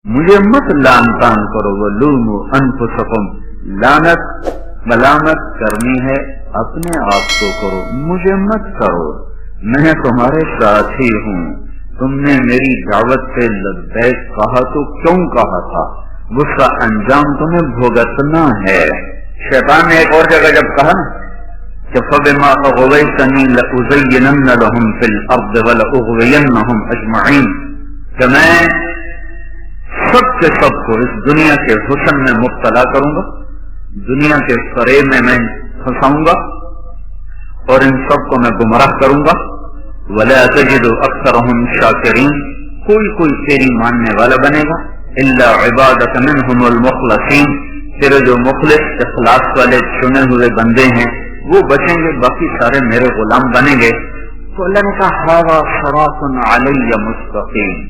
مجھے مت لان تان کرو، وَلُومُوا أَنفُسَكُمْ، لعنت ملامت کرنی ہے اپنے آپ کو کرو، مجھے مت کرو، میں تمہارے ساتھ ہی ہوں۔ تم نے میری دعوت سے لبیک کہا تو کیوں کہا تھا؟ اس کا انجام تمہیں بھگتنا ہے۔ شیطان نے ایک اور جگہ جب کہا نا کہ فَبِمَا أَغْوَيْتَنِي لَأُزَيِّنَنَّ لَهُمْ فِي الْأَرْضِ وَلَأُغْوِيَنَّهُمْ أَجْمَعِينَ، کہ میں سب کے سب کو اس دنیا کے حسن میں مبتلا کروں گا، دنیا کے فریب میں میں پھنساؤں گا اور ان سب کو میں گمراہ کروں گا۔ وَلَا تَجِدُ أَكْثَرَهُمْ شَاكِرِينَ، کوئی تیری ماننے والا بنے گا، إِلَّا عِبَادَكَ مِنْهُمُ الْمُخْلَصِينَ، تیرے جو مخلص اخلاص والے چنے ہوئے بندے ہیں وہ بچیں گے، باقی سارے میرے غلام بنیں گے۔ تو اللہ نے کہا هَذَا صِرَاطٌ عَلَيَّ مُسْتَقِيمٌ،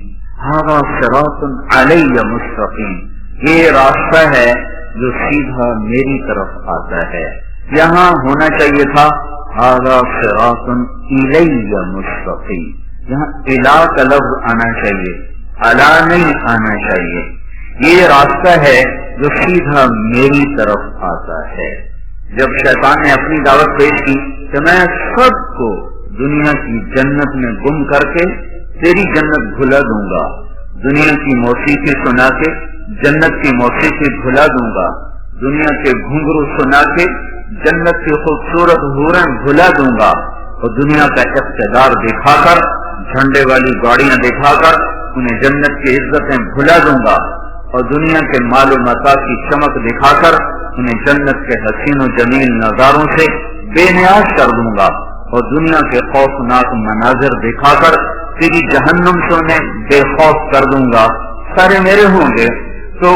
هَذَا صِرَاطٌ عَلَيَّ مُسْتَقِيمٌ، یہ راستہ ہے جو سیدھا میری طرف آتا ہے۔ یہاں ہونا چاہیے تھا هَذَا صِرَاطٌ إِلَيَّ مُسْتَقِيمٌ، یہاں الہ کا لفظ آنا چاہیے، علی نہیں آنا چاہیے۔ یہ راستہ ہے جو سیدھا میری طرف آتا ہے۔ جب شیطان نے اپنی دعوت پیش کی کہ میں سب کو دنیا کی جنت میں گم کر کے تیری جنت بھلا دوں گا، دنیا کی موسیقی سنا کے جنت کی موسیقی بھلا دوں گا، دنیا کے گھنگرو سنا کے جنت کی خوبصورت حوریں بھلا دوں گا، اور دنیا کا اقتدار دکھا کر، جھنڈے والی گاڑیاں دکھا کر انہیں جنت کی عزتیں بھلا دوں گا، اور دنیا کے مال و متاع کی چمک دکھا کر انہیں جنت کے حسین و جمیل نظاروں سے بے نیاز کر دوں گا، اور دنیا کے خوفناک مناظر دکھا کر تیری جہنم سے انہیں بے خوف کر دوں گا، سارے میرے ہوں گے۔ تو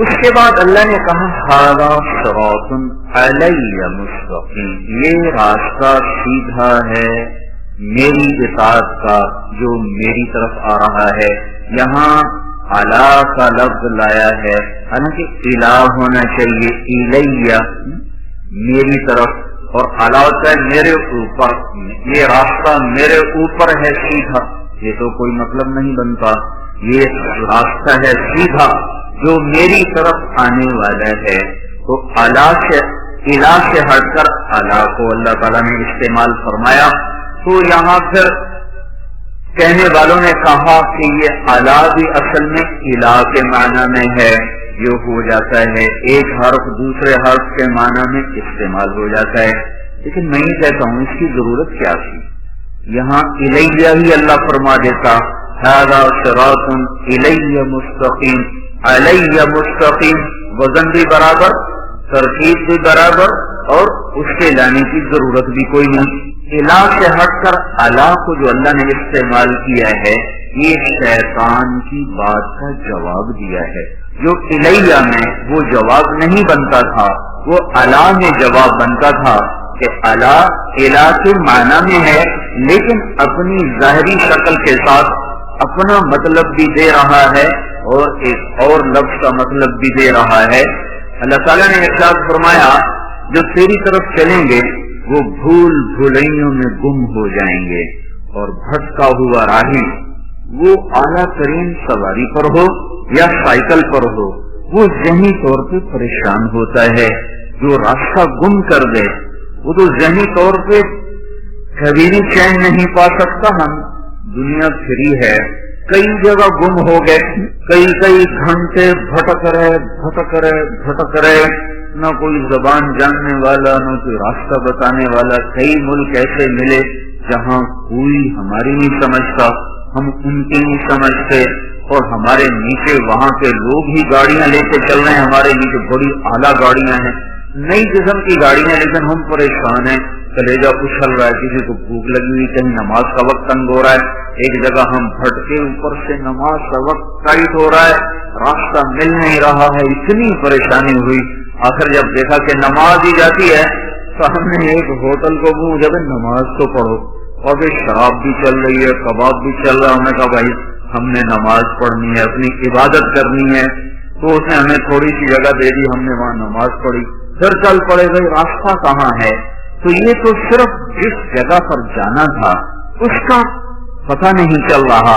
اس کے بعد اللہ نے کہا هَذَا صِرَاطٌ عَلَيَّ مُسْتَقِيمٌ، یہ راستہ سیدھا ہے میری اطاعت کا جو میری طرف آ رہا ہے۔ یہاں علی کا لفظ لایا ہے، حالانکہ الہ ہونا چاہیے، الیہ میری طرف، اور علی کا میرے اوپر، یہ راستہ میرے اوپر ہے سیدھا، یہ تو کوئی مطلب نہیں بنتا، یہ راستہ ہے سیدھا جو میری طرف آنے والا ہے۔ تو الہ سے ہٹ کر علی کو اللہ تعالیٰ نے استعمال فرمایا، تو یہاں پھر کہنے والوں نے کہا کہ یہ علی بھی اصل میں الہ کے معنی میں ہے، یہ ہو جاتا ہے ایک حرف دوسرے حرف کے معنی میں استعمال ہو جاتا ہے، لیکن میں یہ کہتا ہوں اس کی ضرورت کیا تھی؟ یہاں الیہ ہی اللہ فرما دیتا، هَذَا صِرَاطٌ إِلَيَّ مُسْتَقِيمٌ، عَلَيَّ مُسْتَقِيم، وزن بھی برابر، ترکیب بھی برابر، اور اس کے لانے کی ضرورت بھی کوئی نہیں۔ الہ سے ہٹ کر علی کو جو اللہ نے استعمال کیا ہے، یہ شیطان کی بات کا جواب دیا ہے۔ جو الیہ میں وہ جواب نہیں بنتا تھا، وہ علی میں جواب بنتا تھا، کہ علی الہ کے معنی میں ہے لیکن اپنی ظاہری شکل کے ساتھ اپنا مطلب بھی دے رہا ہے اور ایک اور لفظ کا مطلب بھی دے رہا ہے۔ اللہ تعالیٰ نے ارشاد فرمایا جو تیری طرف چلیں گے وہ بھول بھلائیوں میں گم ہو جائیں گے، اور بھٹکا ہوا راہی وہ اعلیٰ ترین سواری پر ہو یا سائیکل پر ہو، وہ ذہنی طور پہ پریشان ہوتا ہے۔ جو راستہ گم کر دے وہ تو ذہنی طور پہ کبھی بھی چین نہیں پا سکتا۔ ہم دنیا پھری ہے، کئی جگہ گم ہو گئے، کئی گھنٹے بھٹک رہے، نہ کوئی زبان جاننے والا، نہ کوئی راستہ بتانے والا۔ کئی ملک ایسے ملے جہاں کوئی ہماری نہیں سمجھتا، ہم ان کی نہیں سمجھتے، اور ہمارے نیچے وہاں کے لوگ ہی گاڑیاں لے کے چل رہے ہیں، ہمارے نیچے بڑی اعلیٰ گاڑیاں ہیں، نئی قسم کی گاڑیاں، لیکن ہم پریشان ہیں، کلیجہ اچھل رہا ہے، کسی کو بھوک لگی ہوئی، کہیں نماز کا وقت تنگ ہو رہا ہے، ایک جگہ ہم بھٹکے، اوپر سے نماز کا وقت ٹائٹ ہو رہا ہے، راستہ مل نہیں رہا ہے، اتنی پریشانی ہوئی۔ آخر جب دیکھا کہ نماز ہی جاتی ہے تو ہم نے ایک ہوٹل کو پوچھا کہ نماز تو پڑھو، اور پھر شراب بھی چل رہی ہے، کباب بھی چل رہا ہے، ہم نے کہا بھائی ہم نے نماز پڑھنی ہے، اپنی عبادت کرنی ہے، تو اس نے ہمیں تھوڑی سی جگہ دے دی، ہم نے وہاں نماز پڑھی، پھر چل پڑے گئے، راستہ کہاں ہے؟ تو یہ تو صرف جس جگہ پر جانا تھا اس کا پتہ نہیں چل رہا،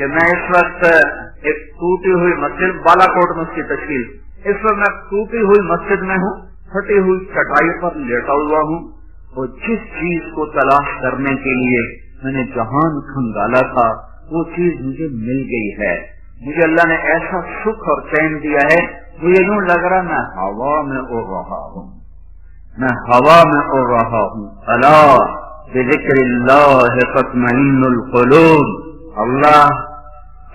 کہ میں اس وقت ایک ٹوٹی ہوئی مسجد، بالاکوٹ میں اس کی تشکیل، اس وقت میں ٹوٹی ہوئی مسجد میں ہوں، پھٹی ہوئی چٹائی پر لیٹا ہوا ہوں، اور جس چیز کو تلاش کرنے کے لیے میں نے جہان کھنگالا تھا وہ چیز مجھے مل گئی ہے. مجھے اللہ نے ایسا سکھ اور چین دیا ہے، مجھے یوں لگ رہا میں ہوا میں اڑ رہا ہوں، میں ہوا میں اڑ رہا ہوں. الا بذکر اللہ تطمئن القلوب.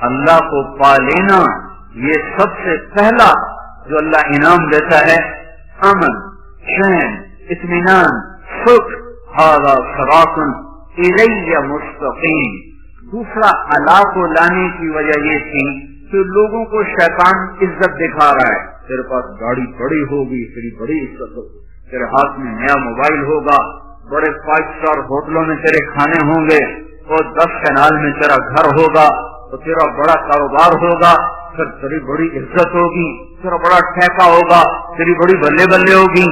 اللہ کو پا لینا یہ سب سے پہلا جو اللہ انعام دیتا ہے، امن، چین، اطمینان، سکھ. ھذا صراط الی مستقیم. دوسرا اللہ کو لانے کی وجہ یہ تھی کہ لوگوں کو شیطان عزت دکھا رہا ہے. تیرے پاس گاڑی بڑی ہوگی، تیری بڑی عزت ہوگی، تیرے ہاتھ میں نیا موبائل ہوگا، بڑے 5 اسٹار ہوٹلوں میں تیرے کھانے ہوں گے، اور 10 کنال میں تیرا گھر ہوگا، تو تیرا بڑا کاروبار ہوگا، پھر تیری بڑی عزت ہوگی، تیرا بڑا ٹھیکہ ہوگا، تیری بڑی بلے بلے ہوگی.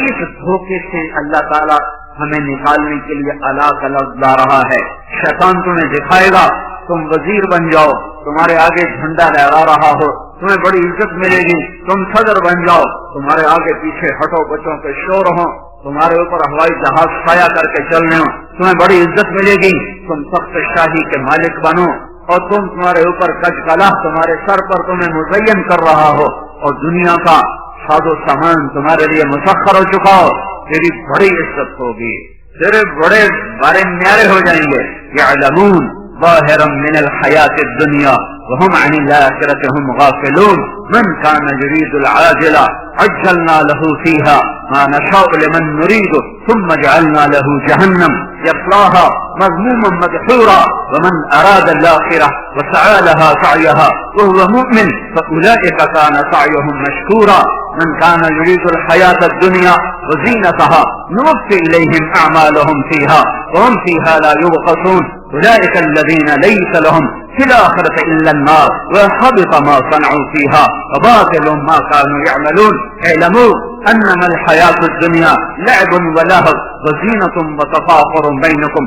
اس دھوکے سے اللہ تعالیٰ ہمیں نکالنے کے لیے اللہ کا لفظ لا رہا ہے. شیطان تمہیں دکھائے گا تم وزیر بن جاؤ، تمہارے آگے جھنڈا لہرا رہا ہو، تمہیں بڑی عزت ملے گی، تم صدر بن جاؤ، تمہارے آگے پیچھے ہٹو بچوں کے شور ہوں، تمہارے اوپر ہوائی جہاز سایہ کر کے چلنے ہوں، تمہیں بڑی عزت ملے گی، تم تخت شاہی کے مالک بنو، اور تمہارے اوپر کج کلا تمہارے سر پر تمہیں مزین کر رہا ہو، اور دنیا کا ساز و سامان تمہارے لیے مسخر ہو چکا ہو. تیری بڑی عزت ہوگی، تیرے بڑے بارے نیارے ہو جائیں گے. یعلمون ظاہرا من الحیات الدنیا وهم عن الآخرة هم غافلون. من كان يريد العاجلة عجلنا له فيها ما نشاء لمن نريد ثم جعلنا له جهنم يصلاها مذموما مدحورا ومن أراد الآخرة وسعى لها سعيها وهو مؤمن فأولئك كان سعيهم مشكورا. من كان يريد الحياة الدنيا وزينتها نوفي إليهم أعمالهم فيها وهم فيها لا يبخسون. أولئك الذين ليس لهم في الآخرة إلا النار وحبط ما صنعوا فيها وباطل ما كانوا يعملون. اعلموا أنما الحياة الدنيا لعب ولهو وزينة وتفاخر بينكم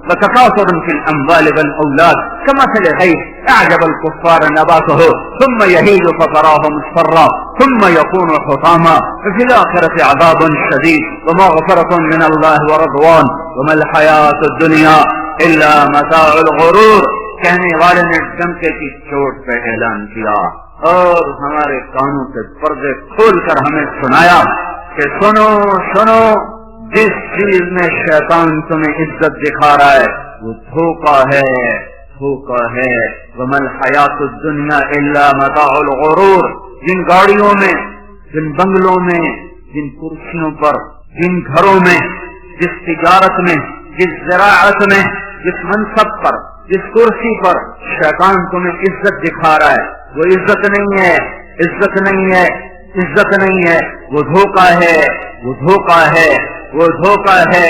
وتكاثر في الأموال والأولاد كمثل غيث أعجب الكفار نباته ثم يهيج فتراه مصفرا ثم يكون حطاما ففي الآخرة عذاب شديد ومغفرة من الله ورضوان وما الحياة الدنيا إلا متاع الغرور. کہنے والے نے ڈنکے کی چوٹ پہ اعلان کیا اور ہمارے کانوں سے پردے کھول کر ہمیں سنایا کہ سنو سنو، جس چیز میں شیطان تمہیں عزت دکھا رہا ہے وہ دھوکہ ہے، دھوکہ ہے. وما الحیات الدنیا الا متاع الغرور. جن گاڑیوں میں، جن بنگلوں میں، جن کرسیوں پر، جن گھروں میں، جس تجارت میں، جس زراعت میں، جس منصب پر، جس کرسی پر شیطان تمہیں عزت دکھا رہا ہے وہ عزت نہیں ہے، عزت نہیں ہے، عزت نہیں ہے، وہ دھوکہ ہے، وہ دھوکہ ہے، وہ دھوکہ ہے.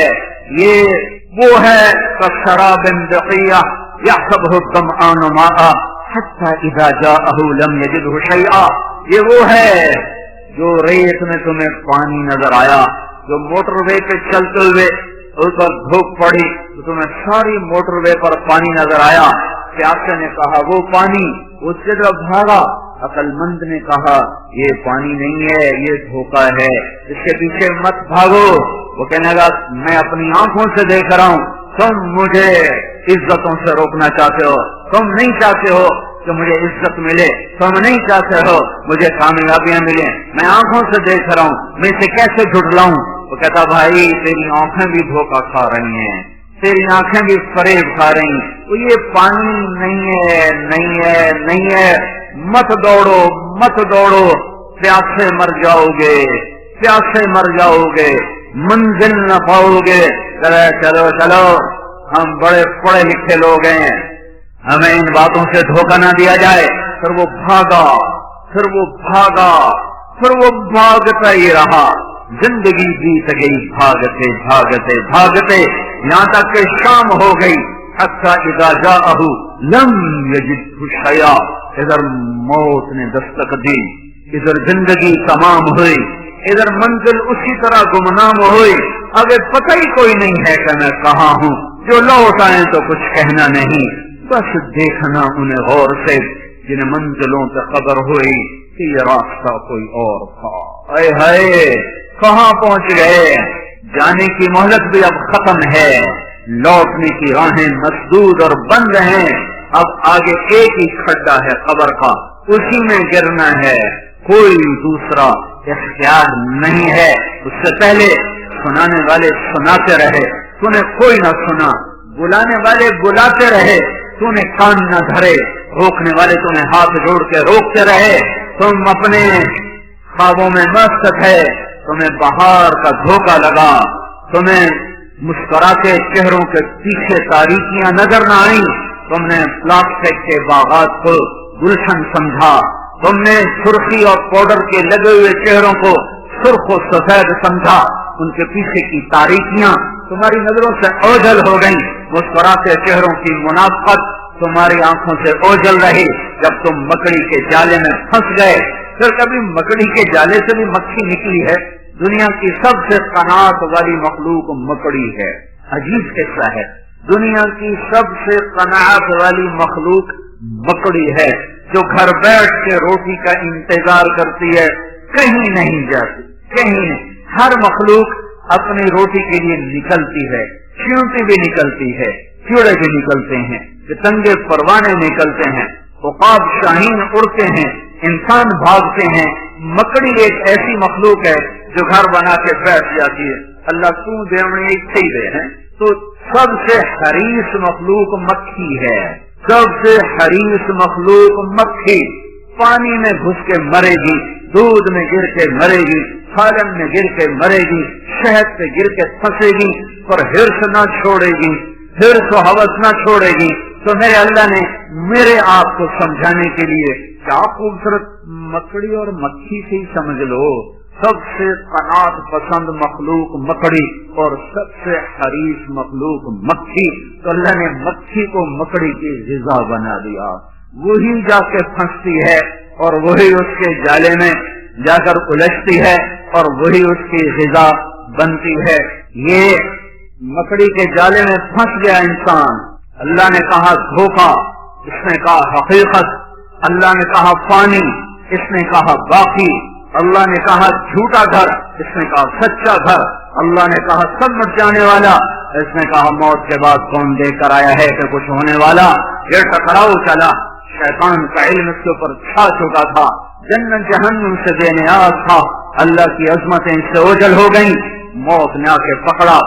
یہ وہ ہے کشراب بقیہ یحسبہ الظمآن ماء حتی اذا جاءہ لم یجدہ شیئا. یہ وہ ہے جو ریت میں تمہیں پانی نظر آیا، جو موٹر وے پہ چلتے ہوئے اس پر دھوپ پڑی تو تمہیں ساری موٹر وے پر پانی نظر آیا. پیاسے نے کہا وہ پانی، اس کی طرف بھاگا. عقل مند نے کہا یہ پانی نہیں ہے، یہ دھوکہ ہے، اس کے پیچھے مت بھاگو. وہ کہنے لگا میں اپنی آنکھوں سے دیکھ رہا ہوں، تم مجھے عزتوں سے روکنا چاہتے ہو، تم نہیں چاہتے ہو کہ مجھے عزت ملے، تم نہیں چاہتے ہو مجھے کامیابیاں ملیں، میں آنکھوں سے دیکھ رہا ہوں، میں اسے کیسے جھٹلاؤں. وہ کہتا بھائی تیری آنکھیں بھی دھوکہ کھا رہی ہیں، تیری آنکھیں بھی فریب کھا رہی ہیں. وہ یہ پانی نہیں ہے، نہیں ہے، نہیں ہے. مت دوڑو، مت دوڑو، پیاسے مر جاؤ گے، پیاسے مر جاؤ گے، منزل نہ پاؤ گے. چلو چلو ہم بڑے پڑھے لکھے لوگ ہیں، ہمیں ان باتوں سے دھوکہ نہ دیا جائے. پھر وہ بھاگا، پھر وہ بھاگا، پھر وہ بھاگتا ہی رہا. زندگی بیت گئی بھاگتے بھاگتے بھاگتے، یہاں تک کہ شام ہو گئی. حتی اذا جاءہ لم یجدہ شیئا. ادھر موت نے دستک دی، ادھر زندگی تمام ہوئی، ادھر منزل اسی طرح گمنام ہوئی. اب پتہ ہی کوئی نہیں ہے کہ میں کہاں ہوں. جو لوٹ آئے تو کچھ کہنا نہیں، بس دیکھنا انہیں غور سے جنہیں منزلوں سے خبر ہوئی کہ یہ راستہ کوئی اور تھا۔ اے ہائے کہاں پہنچ گئے، جانے کی مہلت بھی اب ختم ہے، لوٹنے کی راہیں مسدود اور بند ہیں، اب آگے ایک ہی کھڈا ہے قبر کا، اسی میں گرنا ہے، کوئی دوسرا اختیار نہیں ہے۔ اس سے پہلے سنانے والے سناتے رہے، تو نے کوئی نہ سنا، بلانے والے بلاتے رہے، تو نے کان نہ دھرے، روکنے والے تمہیں ہاتھ جوڑ کے روکتے رہے، تم اپنے خوابوں میں مست تھے، تمہیں بہار کا دھوکہ لگا، تمہیں مسکراتے چہروں کے پیچھے تاریکیاں نظر نہ آئیں، تم نے پلاسٹک کے باغات کو گلشن سمجھا، تم نے سرخی اور پاؤڈر کے لگے ہوئے چہروں کو سرخ و سفید سمجھا، ان کے پیچھے کی تاریکیاں تمہاری نظروں سے اوجھل ہو گئیں، مسکراتے چہروں کی منافقت تمہاری آنکھوں سے اوجھل رہی، جب تم مکڑی کے جالے میں پھنس گئے۔ پھر کبھی مکڑی کے جالے سے بھی مکھی نکلی ہے؟ دنیا کی سب سے قناعت والی مخلوق مکڑی ہے، عجیب قصہ ہے، دنیا کی سب سے قناعت والی مخلوق مکڑی ہے، جو گھر بیٹھ کے روٹی کا انتظار کرتی ہے، کہیں نہیں جاتی، کہیں نہیں۔ ہر مخلوق اپنی روٹی کے لیے نکلتی ہے، چیونٹی بھی نکلتی ہے، چوڑے بھی نکلتے ہیں، پتنگے پروانے نکلتے ہیں، عقاب شاہین اڑتے ہیں، انسان بھاگتے ہیں، مکڑی ایک ایسی مخلوق ہے جو گھر بنا کے بیٹھ جاتی ہے۔ اللہ تو دیونے ایک ہی دے ہیں، تو سب سے حریص مخلوق مکھی ہے، سب سے حریص مخلوق مکھی، پانی میں گھس کے مرے گی، دودھ میں گر کے مرے گی، سالن میں گر کے مرے گی، شہد پہ گر کے پھنسے گی، پر ہرس نہ چھوڑے گی، ہرس و ہوس نہ چھوڑے گی۔ تو میرے اللہ نے میرے آپ کو سمجھانے کے لیے کیا خوبصورت مکڑی اور مکھی سے ہی سمجھ لو، سب سے قناعت پسند مخلوق مکڑی اور سب سے حریص مخلوق مکھی، تو اللہ نے مکھی کو مکڑی کی غذا بنا دیا، وہی جا کے پھنستی ہے اور وہی اس کے جالے میں جا کر الجھتی ہے اور وہی اس کی غذا بنتی ہے۔ یہ مکڑی کے جالے میں پھنس گیا انسان، اللہ نے کہا دھوکہ، اس نے کہا حقیقت، اللہ نے کہا پانی، اس نے کہا باقی، اللہ نے کہا جھوٹا گھر، اس نے کہا سچا گھر، اللہ نے کہا سب مٹ جانے والا، اس نے کہا موت کے بعد کون دے کر آیا ہے کہ کچھ ہونے والا۔ یہ ٹکراؤ چلا، شیطان کا علم اس کے اوپر چھا چکا تھا، جنت جہنم سے بے نیاز تھا، اللہ کی عظمتیں اس سے اوجھل ہو گئیں، موت نے آ کے پکڑا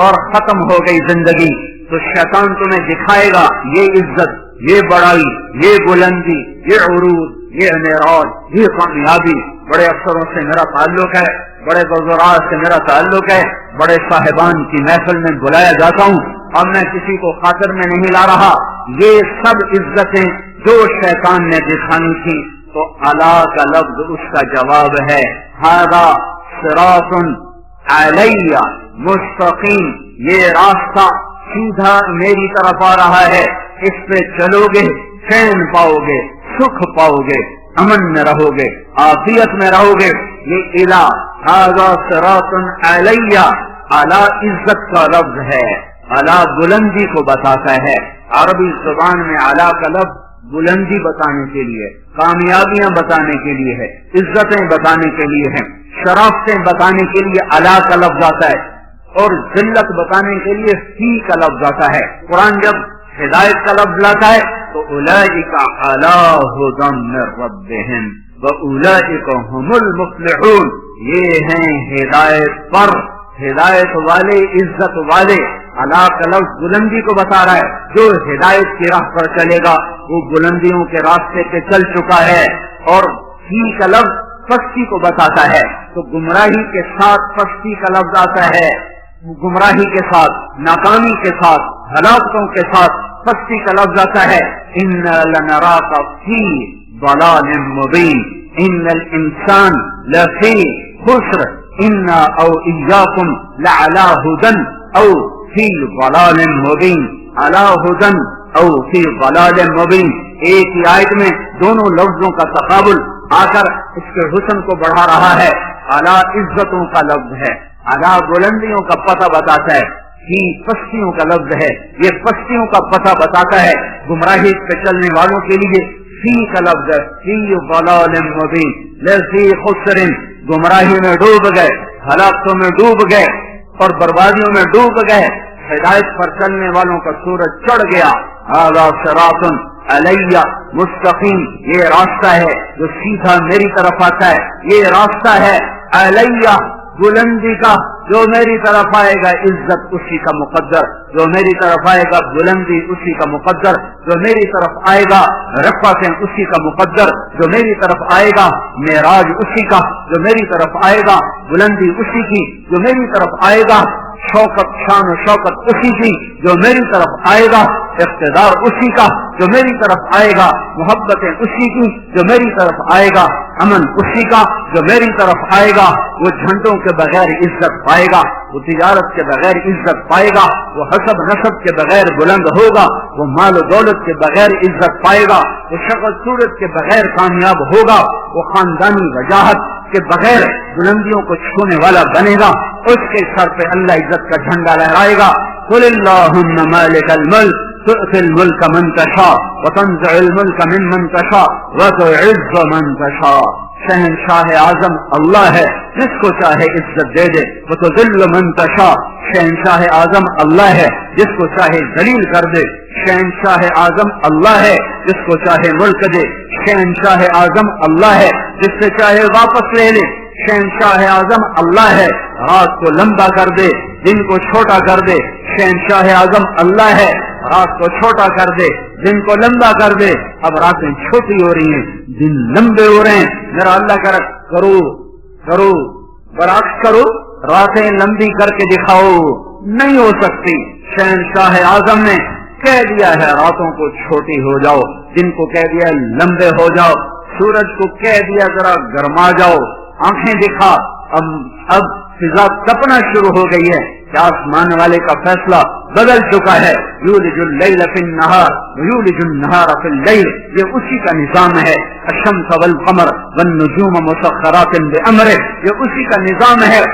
اور ختم ہو گئی زندگی۔ تو شیطان تمہیں دکھائے گا یہ عزت، یہ بڑائی، یہ بلندی، یہ عروج، یہ معراج، یہ کامیابی، بڑے افسروں سے میرا تعلق ہے، بڑے وزراء سے میرا تعلق ہے، بڑے صاحبان کی محفل میں بلایا جاتا ہوں، اور میں کسی کو خاطر میں نہیں لا رہا، یہ سب عزتیں جو شیطان نے دکھانی تھی۔ تو الا کا لفظ اس کا جواب ہے، ھذا صراط علیہ مستقیم، یہ راستہ سیدھا میری طرف آ رہا ہے، اس پہ چلو گے چین پاؤ گے، سکھ پاؤ گے، امن میں رہو گے، عافیت میں رہو گے۔ یہ الہ ھذا صراط علیہ، اعلی عزت کا لفظ ہے، اعلی بلندی کو بتاتا ہے۔ عربی زبان میں اعلی کا لفظ بلندی بتانے کے لیے، کامیابیاں بتانے کے لیے ہے، عزتیں بتانے کے لیے ہے، شرافتیں بتانے کے لیے اعلی کا لفظ آتا ہے، اور ذلت بتانے کے لیے فی کا لفظ آتا ہے۔ قرآن جب ہدایت کا لفظ لاتا ہے تو اولئک علی ھدی من ربہم واولئک ھم المفلحون، یہ ہیں ہدایت پر، ہدایت والے، عزت والے۔ اعلی کا لفظ بلندی کو بتا رہا ہے، جو ہدایت کی راہ پر چلے گا وہ بلندیوں کے راستے پہ چل چکا ہے، اور فی کا لفظ پستی کو بتاتا ہے، تو گمراہی کے ساتھ پستی کا لفظ آتا ہے، گمراہی کے ساتھ، ناکامی کے ساتھ، ہلاکتوں کے ساتھ پستی کا لفظ آتا ہے۔ اِنَّا لَنَرَاكَ فِي ضَلَالٍ مُبِينٍ إِنَّ الْإِنسَانَ لَفِي خُسْرٍ إِنَّا أَوْ إِيَّاكُمْ لَعَلَىٰ هُدًى أَوْ فِي ضَلَالٍ مُبِينٍ، عَلَىٰ هُدًى أَوْ فِي ضَلَالٍ مُبِينٍ، ایک ہی آیت میں دونوں لفظوں کا تقابل آ کر اس کے حسن کو بڑھا رہا ہے۔ اعلیٰ عزتوں کا لفظ ہے، اعلیٰ بلندیوں کا پتہ بتاتا ہے، فی پستیوں کا لفظ ہے، یہ پستیوں کا پتہ بتاتا ہے، گمراہی پہ چلنے والوں کے لیے فی کا لفظ ہے، فی ضلال مبین لفی خسر، گمراہی میں ڈوب گئے، ہلاکتوں میں ڈوب گئے اور بربادیوں میں ڈوب گئے، ہدایت پر چلنے والوں کا سورج چڑھ گیا۔ ھذا صراط علیہ مستقیم، یہ راستہ ہے جو سیدھا میری طرف آتا ہے، یہ راستہ ہے علیہ بلندی کا، جو میری طرف آئے گا عزت اسی کا مقدر، جو میری طرف آئے گا بلندی اسی کا مقدر، جو میری طرف آئے گا رفعتیں اسی کا مقدر، جو میری طرف آئے گا معراج اسی کا، جو میری طرف آئے گا بلندی اسی کی، جو میری طرف آئے گا شوکت شان و شوکت اسی کی، جو میری طرف آئے گا اقتدار اسی کا، جو میری طرف آئے گا محبتیں اسی کی، جو میری طرف آئے گا امن اسی کا، جو میری طرف آئے گا وہ جھنڈوں کے بغیر عزت پائے گا، وہ تجارت کے بغیر عزت پائے گا، وہ حسب نسب کے بغیر بلند ہوگا، وہ مال و دولت کے بغیر عزت پائے گا، وہ شکل صورت کے بغیر کامیاب ہوگا، وہ خاندانی وجاہت کے بغیر بلندیوں کو چھونے والا بنے گا، اس کے سر پہ اللہ عزت کا جھنڈا لہرائے گا۔ قل اللہم مالک الملک تؤتی الملک من تشاء وتنزع الملک ممن تشاء وتعز من تشاء، شہنشاہ اعظم اللہ ہے، جس کو چاہے عزت دے دے، وتذل من تشاء، شہنشاہ اعظم اللہ ہے، جس کو چاہے ذلیل کر دے، شہنشاہ اعظم اللہ ہے، جس کو چاہے ملک دے، شہنشاہ اعظم اللہ ہے، جس سے چاہے واپس لے لے، شہنشاہ اعظم اللہ ہے، رات کو لمبا کر دے دن کو چھوٹا کر دے، شہنشاہ اعظم اللہ ہے، رات کو چھوٹا کر دے دن کو لمبا کر دے، اب راتیں چھوٹی ہو رہی ہیں دن لمبے ہو رہے ہیں، میرا اللہ کر کرو برعکس کرو، راتیں لمبی کر کے دکھاؤ، نہیں ہو سکتی۔ شہنشاہ اعظم نے کہہ دیا ہے راتوں کو چھوٹی ہو جاؤ، دن کو کہہ دیا لمبے ہو جاؤ، سورج کو کہہ دیا ذرا گرما جاؤ، آنکھیں دکھا، اب فضا تپنا شروع ہو گئی ہے کہ آسمان والے کا فیصلہ بدل چکا ہے، یولج اللیل فی النہار ویولج النہار فی اللیل، یہ اسی کا نظام ہے، الشمس والقمر والنجوم مسخرات بامرہ، یہ اسی کا نظام ہے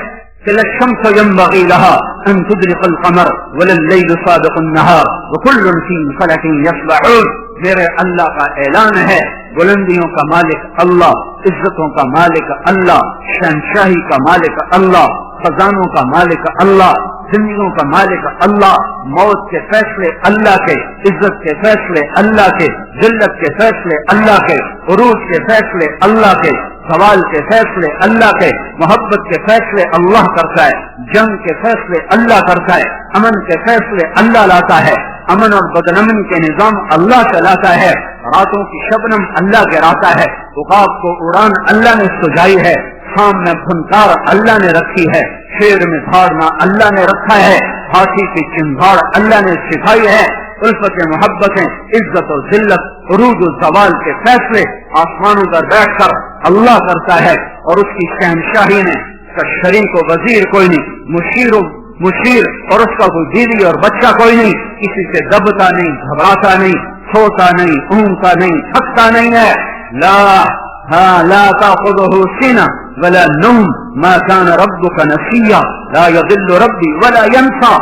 کہ الشمس ينبغي لها ان تدرك القمر ولا الليل سابق النهار وكل في فلك يسبحون، میرے اللہ کا اعلان ہے، بلندیوں کا مالک اللہ، عزتوں کا مالک اللہ، شہنشاہی کا مالک اللہ، خزانوں کا مالک اللہ، زندگیوں کا مالک اللہ، موت کے فیصلے اللہ کے، عزت کے فیصلے اللہ کے، ذلت کے فیصلے اللہ کے، عروج کے فیصلے اللہ کے، سوال کے فیصلے اللہ کے، محبت کے فیصلے اللہ کرتا ہے، جنگ کے فیصلے اللہ کرتا ہے، امن کے فیصلے اللہ لاتا ہے، امن اور بدامن کے نظام اللہ چلاتا ہے، راتوں کی شبنم اللہ گراتا ہے، عقاب کو اڑان اللہ نے سجائی ہے، شام میں پھنکار اللہ نے رکھی ہے، شیر میں دھاڑنا اللہ نے رکھا ہے، ہاتھی کی چنگاڑ اللہ نے سکھائی ہے، الفت محبتیں، عزت و ذلت، عروج و زوال کے فیصلے آسمانوں پر بیٹھ کر اللہ کرتا ہے، اور اس کی شہنشاہی نے اس کا شریک و وزیر کوئی نہیں، مشیر اور اس کا کوئی بیوی اور بچہ کوئی نہیں، کسی سے دبتا نہیں، گھبراتا نہیں، سوتا نہیں، اونگتا نہیں، تھکتا نہیں ہے، لا تأخذه سنة ولا نوم ما كان ربك نسيا لا يضل ربي ولا ينسى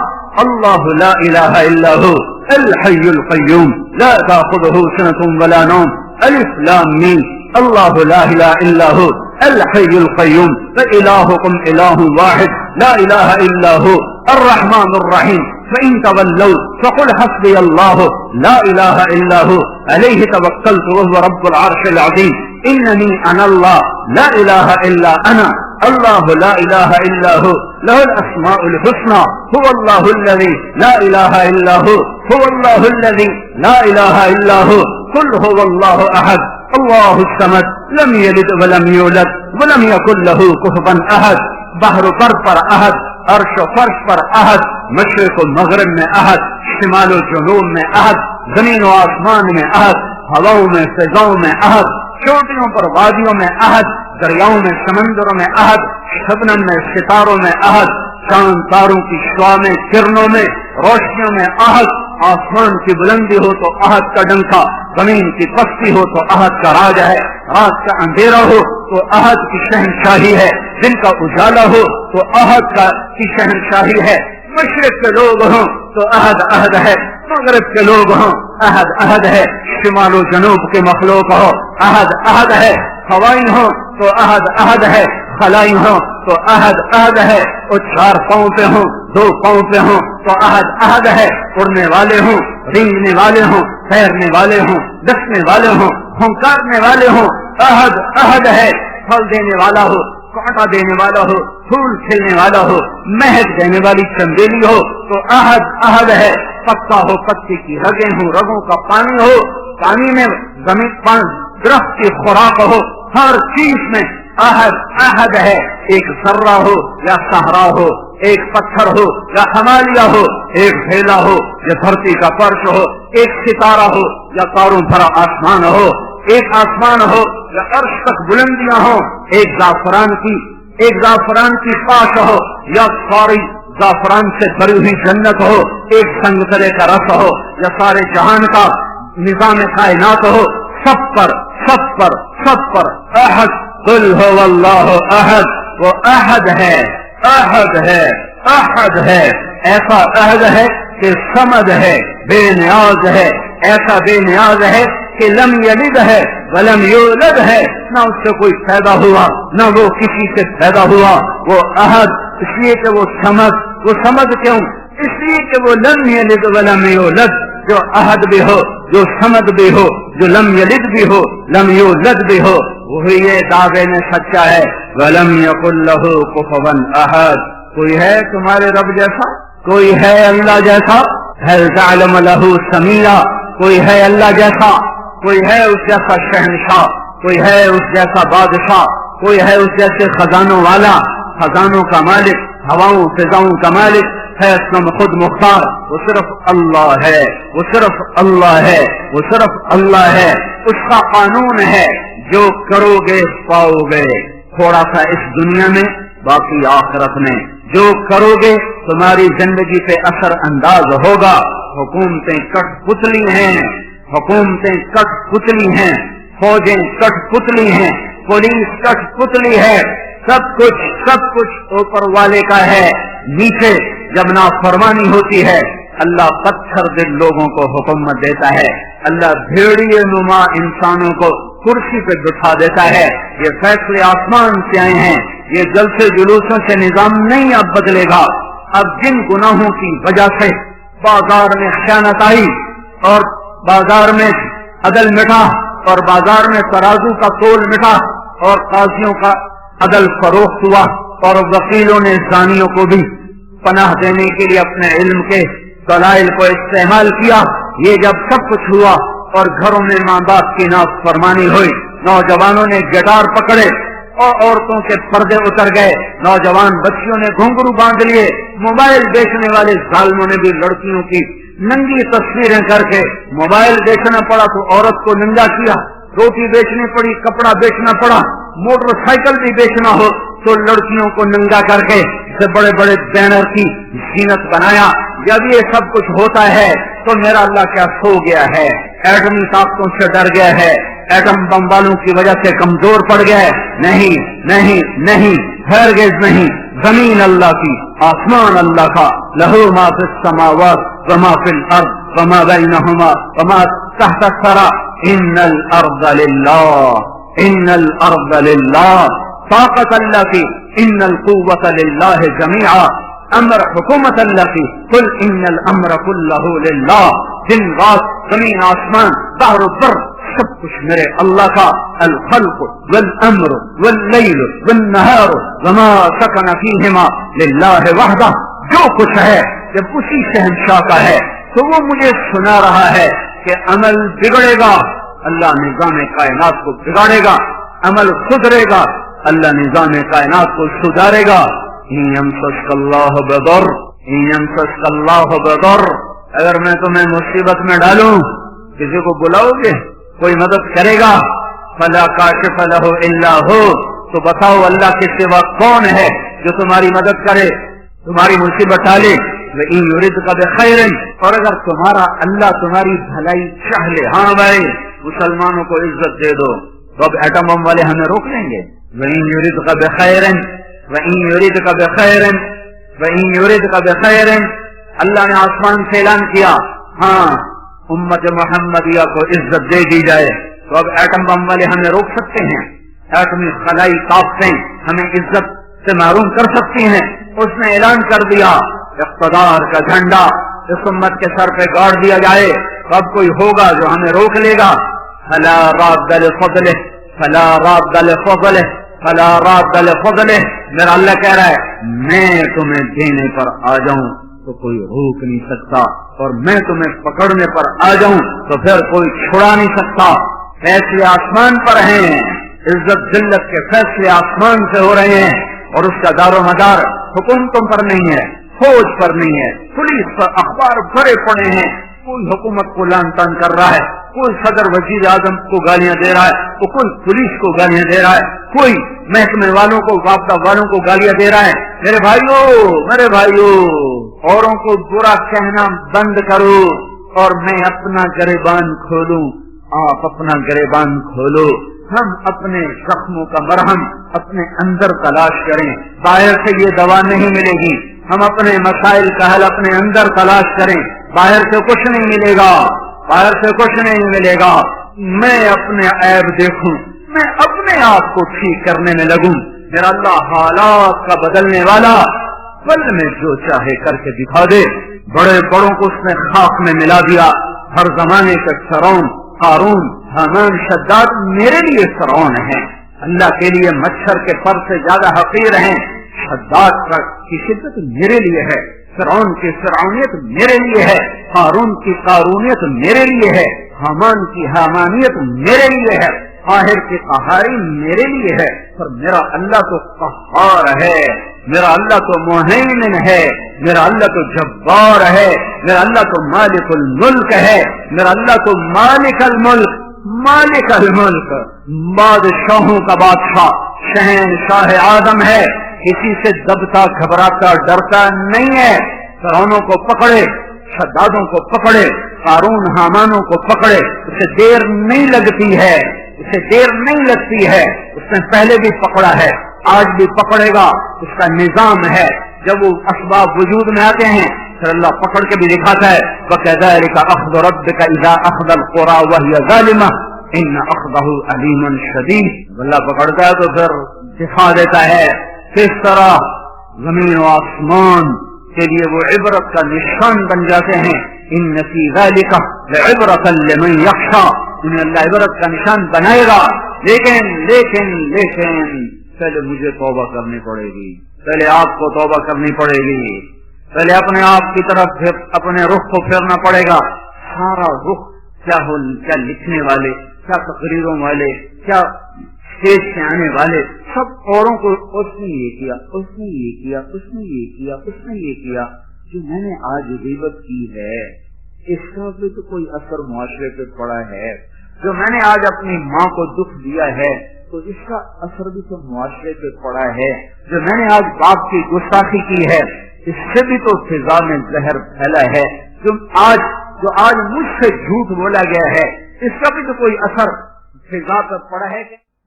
الله لا إله إلا هو الحي القيوم لا تأخذه سنة ولا نوم ألف لام ميم الله لا إله إلا هو الحي القيوم فإلهكم إله واحد لا إله إلا هو الرحمن الرحيم فإن تولوا فقل حسبي الله لا إله إلا هو عليه توكلت وهو رب العرش العظيم إنني أنا الله لا إله إلا أنا الله لا إله إلا هو له الأسماء الحسنى هو الله الذي لا إله إلا هو هو الله الذي لا إله إلا هو قل هو الله أحد الله الصمد لم يلد ولم يولد ولم يكن له كفوا أحد بحر پر أحد عرش و فرش پر أحد مشرق و مغرب میں أحد شمال و جنوب میں أحد زمین و آسمان میں أحد ہواؤں میں فضاؤں میں أحد چوٹیوں پر وادیوں میں أحد دریاؤں میں سمندروں میں أحد شبنم میں ستاروں میں أحد چاند تاروں کی شعاع میں کرنوں میں روشنیوں میں أحد آسمان کی بلندی ہو تو أحد کا ڈنکا زمین کی پستی ہو تو أحد کا راج ہے رات کا اندھیرا ہو تو أحد کی شہنشاہی ہے دن کا اجالا ہو تو أحد کی شہنشاہی ہے مشرق کے لوگ ہوں تو عہد عہد ہے، مغرب کے لوگ ہوں عہد عہد ہے، شمال و جنوب کے مخلوق ہو عہد عہد ہے، ہوائیں ہوں تو عہد عہد ہے، خلائی ہوں تو عہد عہد ہے، اور 4 پاؤں پہ ہوں 2 پاؤں پہ ہوں تو عہد عہد ہے، اڑنے والے ہوں رینگنے والے ہوں تیرنے والے ہوں ڈسنے والے ہوں ہنکارنے والے ہوں عہد عہد ہے، پھل دینے والا ہو کانٹا دینے والا ہو پھول کھلنے والا ہو مہک دینے والی چندیلی ہو تو عہد عہد ہے، پتا ہو پتی کی رگیں ہوں رگوں کا پانی ہو پانی میں زمین درخت کی خوراک ہو ہر چیز میں عہد عہد ہے، ایک ذرہ ہو یا صحرا ہو ایک پتھر ہو یا ہمالیہ ہو ایک ڈھیلا ہو یا دھرتی کا فرش ہو ایک ستارہ ہو یا تاروں بھرا آسمان ہو ایک آسمان ہو یا عرش تک بلندیاں ہو ایک زعفران کی پاش ہو یا ساری زعفران سے بھری ہوئی جنت ہو ایک سنگترے کا رس ہو یا سارے جہان کا نظام کائنات ہو سب پر احد قل هو اللہ احد، وہ احد ہے ایسا عہد ہے کہ صمد ہے بے نیاز ہے، ایسا بے نیاز ہے کہ لم یلد ہے ولم یولد ہے، نہ اس سے کوئی پیدا ہوا نہ وہ کسی سے پیدا ہوا، وہ عہد اس لیے کہ وہ سمد کیوں؟ اس لیے کہ وہ لم یلد ولم یولد، جو عہد بھی ہو جو سمد بھی ہو جو لم یلد بھی ہو لم یولد بھی ہو، وہی یہ دعوے میں سچا ہے ولم یکن لہ کفوا احد۔ کوئی ہے تمہارے رب جیسا؟ کوئی ہے اللہ جیسا؟ هل تعلم له سمیع؟ کوئی ہے اللہ جیسا؟ کوئی ہے اس جیسا شہنشاہ؟ کوئی ہے اس جیسا بادشاہ؟ کوئی ہے اس جیسے خزانوں والا، خزانوں کا مالک، ہواؤں فضاؤں کا مالک ہے اسلم خود مختار؟ وہ صرف اللہ ہے، وہ صرف اللہ ہے، وہ صرف اللہ ہے، اس کا قانون ہے جو کرو گے پاؤ گے، تھوڑا سا اس دنیا میں باقی آخرت میں، جو کرو گے تمہاری زندگی پہ اثر انداز ہوگا۔ حکومتیں کٹ پتلی ہیں، فوجیں کٹ پتلی ہیں، پولیس کٹ پتلی ہے، سب کچھ اوپر والے کا ہے، نیچے جب نافرمانی ہوتی ہے اللہ پتھر دل لوگوں کو حکومت دیتا ہے، اللہ بھیڑیے نما انسانوں کو کرسی پہ بٹھا دیتا ہے۔ یہ فیصلے آسمان سے آئے ہیں، یہ جلسے جلوسوں سے نظام نہیں اب بدلے گا۔ اب جن گناہوں کی وجہ سے بازار میں خیانت آئی اور بازار میں عدل مٹا اور بازار میں ترازو کا تول مٹا اور قاضیوں کا عدل فروخت ہوا اور وکیلوں نے زانیوں کو بھی پناہ دینے کے لیے اپنے علم کے دلائل کو استعمال کیا، یہ جب سب کچھ ہوا اور گھروں میں ماں باپ کی نافرمانی ہوئی، نوجوانوں نے گٹار پکڑے اور عورتوں کے پردے اتر گئے، نوجوان بچیوں نے گھنگرو باندھ لیے، موبائل بیچنے والے ظالموں نے بھی لڑکیوں کی ننگی تصویریں کر کے موبائل بیچنا پڑا تو عورت کو ننگا کیا، روٹی بیچنی پڑی، کپڑا بیچنا پڑا، موٹر سائیکل بھی بیچنا ہو تو لڑکیوں کو ننگا کر کے بڑے بڑے بینر کی زینت بنایا۔ جب یہ سب کچھ ہوتا ہے تو میرا اللہ کیا سو گیا ہے؟ ایٹمی طاقتوں سے ڈر گیا ہے؟ ایٹم بم والوں کی وجہ سے کمزور پڑ گیا ہے؟ نہیں، ہرگز نہیں۔ زمین اللہ کی، آسمان اللہ کا، لہو ما فی السماوات وما فی الارض وما بینہما وما تحت الثری، ان الارض للہ، طاقت اللہ کی، ان القوت للہ جمیعا، امر حکومت اللہ کی، قل ان الامر کلہ للہ، دن رات زمین آسمان بحر و بر سب کچھ میرے اللہ کا، الخلق والامر واللیل والنہار وما سکن فیہما للہ وحدہ، جو کچھ ہے جب اسی شہنشاہ کا ہے تو وہ مجھے سنا رہا ہے کہ عمل بگڑے گا اللہ نظام کائنات کو بگاڑے گا، عمل سدھرے گا اللہ نظام کائنات کو سدھارے گا۔ یمسسک اللہ بضر، یمسسک اللہ بضر، اگر میں تمہیں مصیبت میں ڈالوں کسی کو بلاؤ گے کوئی مدد کرے گا؟ فلا کاشف لہ الا ہو، تو بتاؤ اللہ کے سوا کون ہے جو تمہاری مدد کرے، تمہاری مصیبت ٹالے؟ وَإِن يُرِدْكَ بِخَيْرٍ، اور اگر تمہارا اللہ تمہاری بھلائی چاہ لے، ہاں بھائی مسلمانوں کو عزت دے دو، تو اب ایٹم بم والے ہمیں روک لیں گے؟ وَإِن يُرِدْكَ بِخَيْرٍ، وَإِن يُرِدْكَ بِخَيْرٍ، وَإِن يُرِدْكَ بِخَيْرٍ، اللہ نے آسمان سے اعلان کیا ہاں امت محمدیہ کو عزت دے دی جائے تو اب ایٹم بم والے ہمیں روک سکتے ہیں؟ ایٹمی خلائی طاقتیں ہمیں عزت سے محروم کر سکتی ہیں؟ اس نے اعلان کر دیا اقتدار کا جھنڈا اس امت کے سر پہ گاڑ دیا جائے تو اب کوئی ہوگا جو ہمیں روک لے گا؟ فلا راد لفضلہ فلا راد لفضلہ فلا راد لفضلہ، میرا اللہ کہہ رہا ہے میں تمہیں دینے پر آ جاؤں تو کوئی روک نہیں سکتا، اور میں تمہیں پکڑنے پر آ جاؤں تو پھر کوئی چھڑا نہیں سکتا۔ فیصلے آسمان پر ہیں، عزت ذلت کے فیصلے آسمان سے ہو رہے ہیں، اور اس کا دار و مدار حکومتوں پر نہیں ہے، فوج پر نہیں ہے، پولیس پر اخبار بھرے پڑے ہیں، کوئی حکومت کو لان تان کر رہا ہے، کوئی صدر وزیر اعظم کو گالیاں دے رہا ہے تو کوئی پولیس کو گالیاں دے رہا ہے، کوئی محکمے والوں کو وابستہ والوں کو گالیاں دے رہا ہے۔ میرے بھائیو اوروں کو برا کہنا بند کرو اور میں اپنا گریبان کھولوں، آپ اپنا گریبان کھولو، ہم اپنے زخموں کا مرہم اپنے اندر تلاش کریں، باہر سے یہ دوا نہیں ملے گی، ہم اپنے مسائل کا حل اپنے اندر تلاش کریں، باہر سے کچھ نہیں ملے گا، باہر سے کچھ نہیں ملے گا۔ میں اپنے عیب دیکھوں، میں اپنے آپ کو ٹھیک کرنے میں لگوں، میرا اللہ حالات کا بدلنے والا، پل میں جو چاہے کر کے دکھا دے۔ بڑے بڑوں کو اس نے خاک میں ملا دیا، ہر زمانے کے فرعون، قارون، حامان، شداد میرے لیے فرعون ہیں، اللہ کے لیے مچھر کے پر سے زیادہ حقیر ہیں، شداد کی شدت میرے لیے ہے، فرعون کی فرعونیت میرے لیے ہے، قارون کی قارونیت میرے لیے ہے، حامان کی حامانیت میرے لیے ہے، قاہر کی قہاری میرے لیے ہے، پر میرا اللہ تو قہار ہے، میرا اللہ تو مہیمن ہے، میرا اللہ تو جبار ہے، میرا اللہ تو مالک الملک ہے، میرا اللہ تو مالک الملک، مالک الملک، بادشاہوں کا بادشاہ، شہنشاہ آدم ہے، کسی سے دبتا گھبراتا ڈرتا نہیں ہے۔ فرعونوں کو پکڑے، شدادوں کو پکڑے، قارون حامانوں کو پکڑے، اسے دیر نہیں لگتی ہے، اسے دیر نہیں لگتی ہے، اس نے پہلے بھی پکڑا ہے، آج بھی پکڑے گا، اس کا نظام ہے۔ جب وہ اسباب وجود میں آتے ہیں پھر اللہ پکڑ کے بھی دکھاتا ہے، وَكَذَلِكَ أَخْذُ رَبِّكَ إِذَا أَخْذَ الْقُرَى وَهِيَ ظَالِمَةٌ إِنَّ أَخْذَهُ أَلِيمٌ شَدِيدٌ۔ اللہ پکڑتا ہے تو پھر دکھا دیتا ہے کس طرح زمین و آسمان کے لیے وہ عبرت کا نشان بن جاتے ہیں۔ إِنَّ فِي ذَلِكَ لَعِبْرَةً لِمَن يَخْشَىٰ، انہیں اللہ عبرت کا نشان بنائے گا، لیکن پہلے مجھے توبہ کرنی پڑے گی، پہلے آپ کو توبہ کرنی پڑے گی، پہلے اپنے آپ کی طرف اپنے رخ کو پھیرنا پڑے گا۔ سارا رخ کیا لکھنے والے، کیا تقریروں والے، کیا اسٹیج سے آنے والے، سب اوروں کو اس نے یہ کیا، اس نے یہ کیا، اس نے یہ کیا، اس نے یہ کیا۔ جو میں نے آج غیبت کی ہے اس کا بھی تو کوئی اثر معاشرے پہ پڑا ہے، جو میں نے آج اپنی ماں کو دکھ دیا ہے تو اس کا اثر بھی تو معاشرے پہ پڑا ہے، جو میں نے آج باپ کی گستاخی کی ہے اس سے بھی تو فضا میں زہر پھیلا ہے، جو آج مجھ سے جھوٹ بولا گیا ہے اس کا بھی تو کوئی اثر فضا پر پڑا ہے۔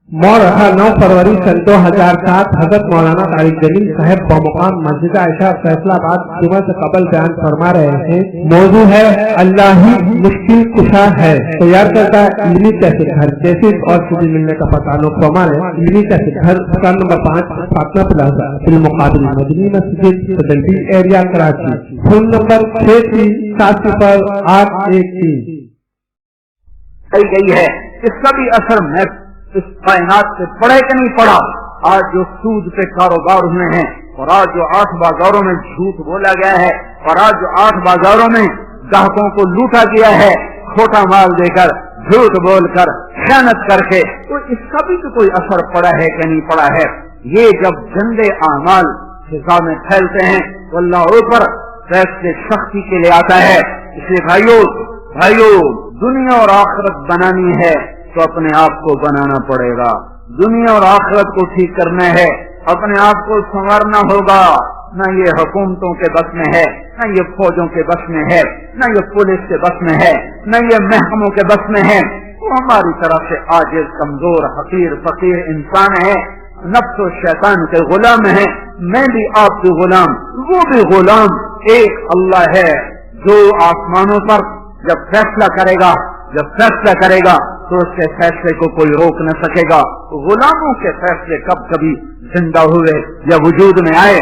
مورخہ 9 فروری سن 2007 حضرت مولانا طارق جلیل صاحب بمقام مسجد عائشہ فیصلہ آباد جمعہ سے قبل بیان فرما رہے ہیں۔ موضوع ہے اللہ ہی مشکل کشا ہے۔ تیار کرتا ہے علمی کیسے گھر کیسز اور سیدھی ملنے کا پتہ نوٹ فرما رہے ہیں۔ علمی کیسے گھر دکان نمبر 5 فاطمہ پلازا بالمقابل مدنی مسجد صدربی ایریا کراچی، فون نمبر 63707813 گئی ہے۔ اس کا بھی اثر میں اس کائنات سے پڑے کہ نہیں پڑا؟ آج جو سود پہ کاروبار ہوئے ہیں اور آج جو 8 بازاروں میں جھوٹ بولا گیا ہے اور آج جو 8 بازاروں میں گاہکوں کو لوٹا گیا ہے کھوٹا مال دے کر، جھوٹ بول کر، خیانت کر کے، تو اس کا بھی تو کوئی اثر پڑا ہے کہ نہیں پڑا ہے؟ یہ جب گندے اعمال فضا میں پھیلتے ہیں تو اللہ اوپر فیصلے سختی کے لیے آتا ہے۔ اس لیے بھائیو دنیا اور آخرت بنانی ہے تو اپنے آپ کو بنانا پڑے گا، دنیا اور آخرت کو ٹھیک کرنا ہے، اپنے آپ کو سنوارنا ہوگا۔ نہ یہ حکومتوں کے بس میں ہے، نہ یہ فوجوں کے بس میں ہے، نہ یہ پولیس کے بس میں ہے، نہ یہ محکموں کے بس میں ہے۔ وہ ہماری طرف سے عاجز، کمزور، حقیر، فقیر انسان ہے، نفس و شیطان کے غلام ہیں۔ میں بھی آپ کے غلام، وہ بھی غلام ایک اللہ ہے جو آسمانوں پر جب فیصلہ کرے گا تو اس کے فیصلے کو کوئی روک نہ سکے گا. غلاموں کے فیصلے کب کبھی زندہ ہوئے یا وجود میں آئے،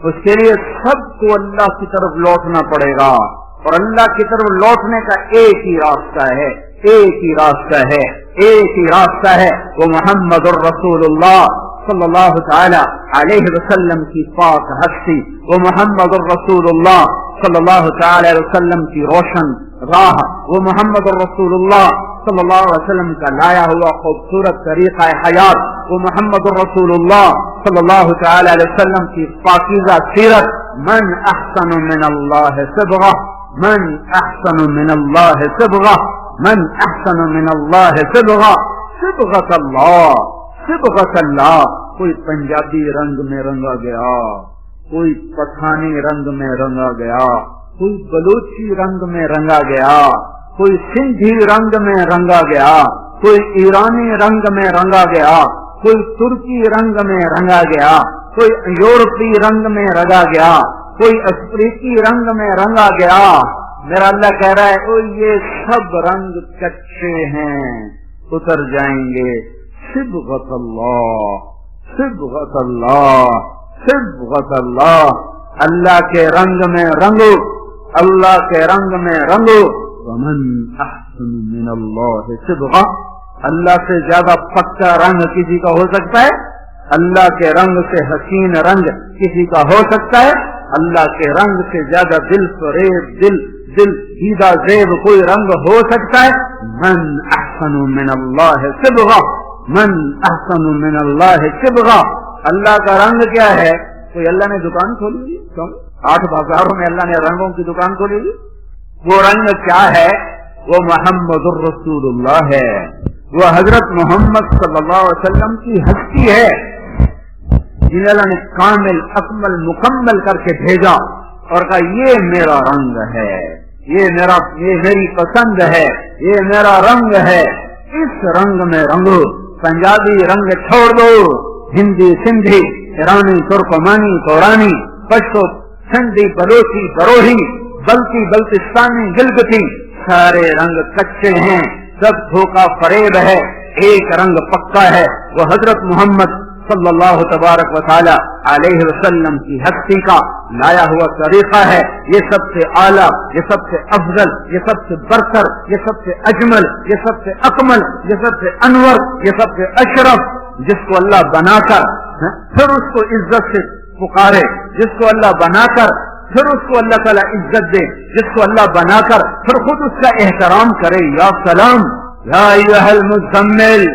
اس کے لیے سب کو اللہ کی طرف لوٹنا پڑے گا، اور اللہ کی طرف لوٹنے کا ایک ہی راستہ ہے، وہ محمد الرسول اللہ صلی اللہ تعالی علیہ وسلم کی پاک ہستی، وہ محمد الرسول اللہ صلی اللہ تعالی علیہ وسلم کی روشن راہ، وہ محمد الرسول اللہ صلی اللہ علیہ وسلم کا لایا ہوا خوبصورت طریقہ حیات، وہ محمد الرسول اللہ صلی اللہ تعالی علیہ وسلم کی پاکیزہ سیرت. من احسن من اللہ صبغہ، من احسن من اللہ صبغہ، من احسن من اللہ صبغہ، صبغۃ اللہ. کوئی پنجابی رنگ میں رنگا گیا، کوئی پٹھانی رنگ میں رنگا گیا، کوئی بلوچی رنگ میں رنگا گیا، کوئی سندھی رنگ میں رنگا گیا، کوئی ایرانی رنگ میں رنگا گیا، کوئی ترکی رنگ میں رنگا گیا، کوئی یورپی رنگ میں رنگا گیا، کوئی افریقی رنگ میں رنگا گیا. میرا اللہ کہہ رہا ہے یہ سب رنگ کچے ہیں، اتر جائیں گے. صبغۃ اللہ، صبغۃ اللہ، صبغۃ اللہ. اللہ کے رنگ میں رنگو، اللہ کے رنگ میں رنگو. ومن احسن من اللہ صبغہ، اللہ سے زیادہ پکا رنگ کسی کا ہو سکتا ہے؟ اللہ کے رنگ سے حسین رنگ کسی کا ہو سکتا ہے؟ اللہ کے رنگ سے زیادہ دل فریب، دل دیدہ زیب کوئی رنگ ہو سکتا ہے؟ من احسن من اللہ صبغہ، من احسن من اللہ صبغہ. اللہ کا رنگ کیا ہے؟ کوئی اللہ نے دکان کھولی ہوئی، 8 بازاروں میں اللہ نے رنگوں کی دکان کھولی ہوئی. وہ رنگ کیا ہے؟ وہ محمد الرسول اللہ ہے، وہ حضرت محمد صلی اللہ علیہ وسلم کی ہستی ہے جنہیں اللہ نے کامل اکمل مکمل کر کے بھیجا اور کہا یہ میرا رنگ ہے، یہ میری پسند ہے، یہ میرا رنگ ہے، اس رنگ میں رنگو. پنجابی رنگ چھوڑ دو، ہندی سندھی ایرانی ترکمانی تورانی پشتو سندھی بلوچی بروہی بلتستانی گلگتی، سارے رنگ کچے ہیں، سب دھوکہ فریب ہے. ایک رنگ پکا ہے، وہ حضرت محمد صلی اللہ تبارک و تعالی علیہ وسلم کی ہستی کا لایا ہوا طریقہ ہے. یہ سب سے اعلیٰ، یہ سب سے افضل، یہ سب سے برتر، یہ سب سے اجمل، یہ سب سے اکمل، یہ سب سے انور، یہ سب سے اشرف. جس کو اللہ بنا کر پھر اس کو عزت سے پکارے، جس کو اللہ بنا کر پھر اس کو اللہ تعالیٰ عزت دے، جس کو اللہ بنا کر پھر خود اس کا احترام کرے. یا سلام، یا ایھا المزمل،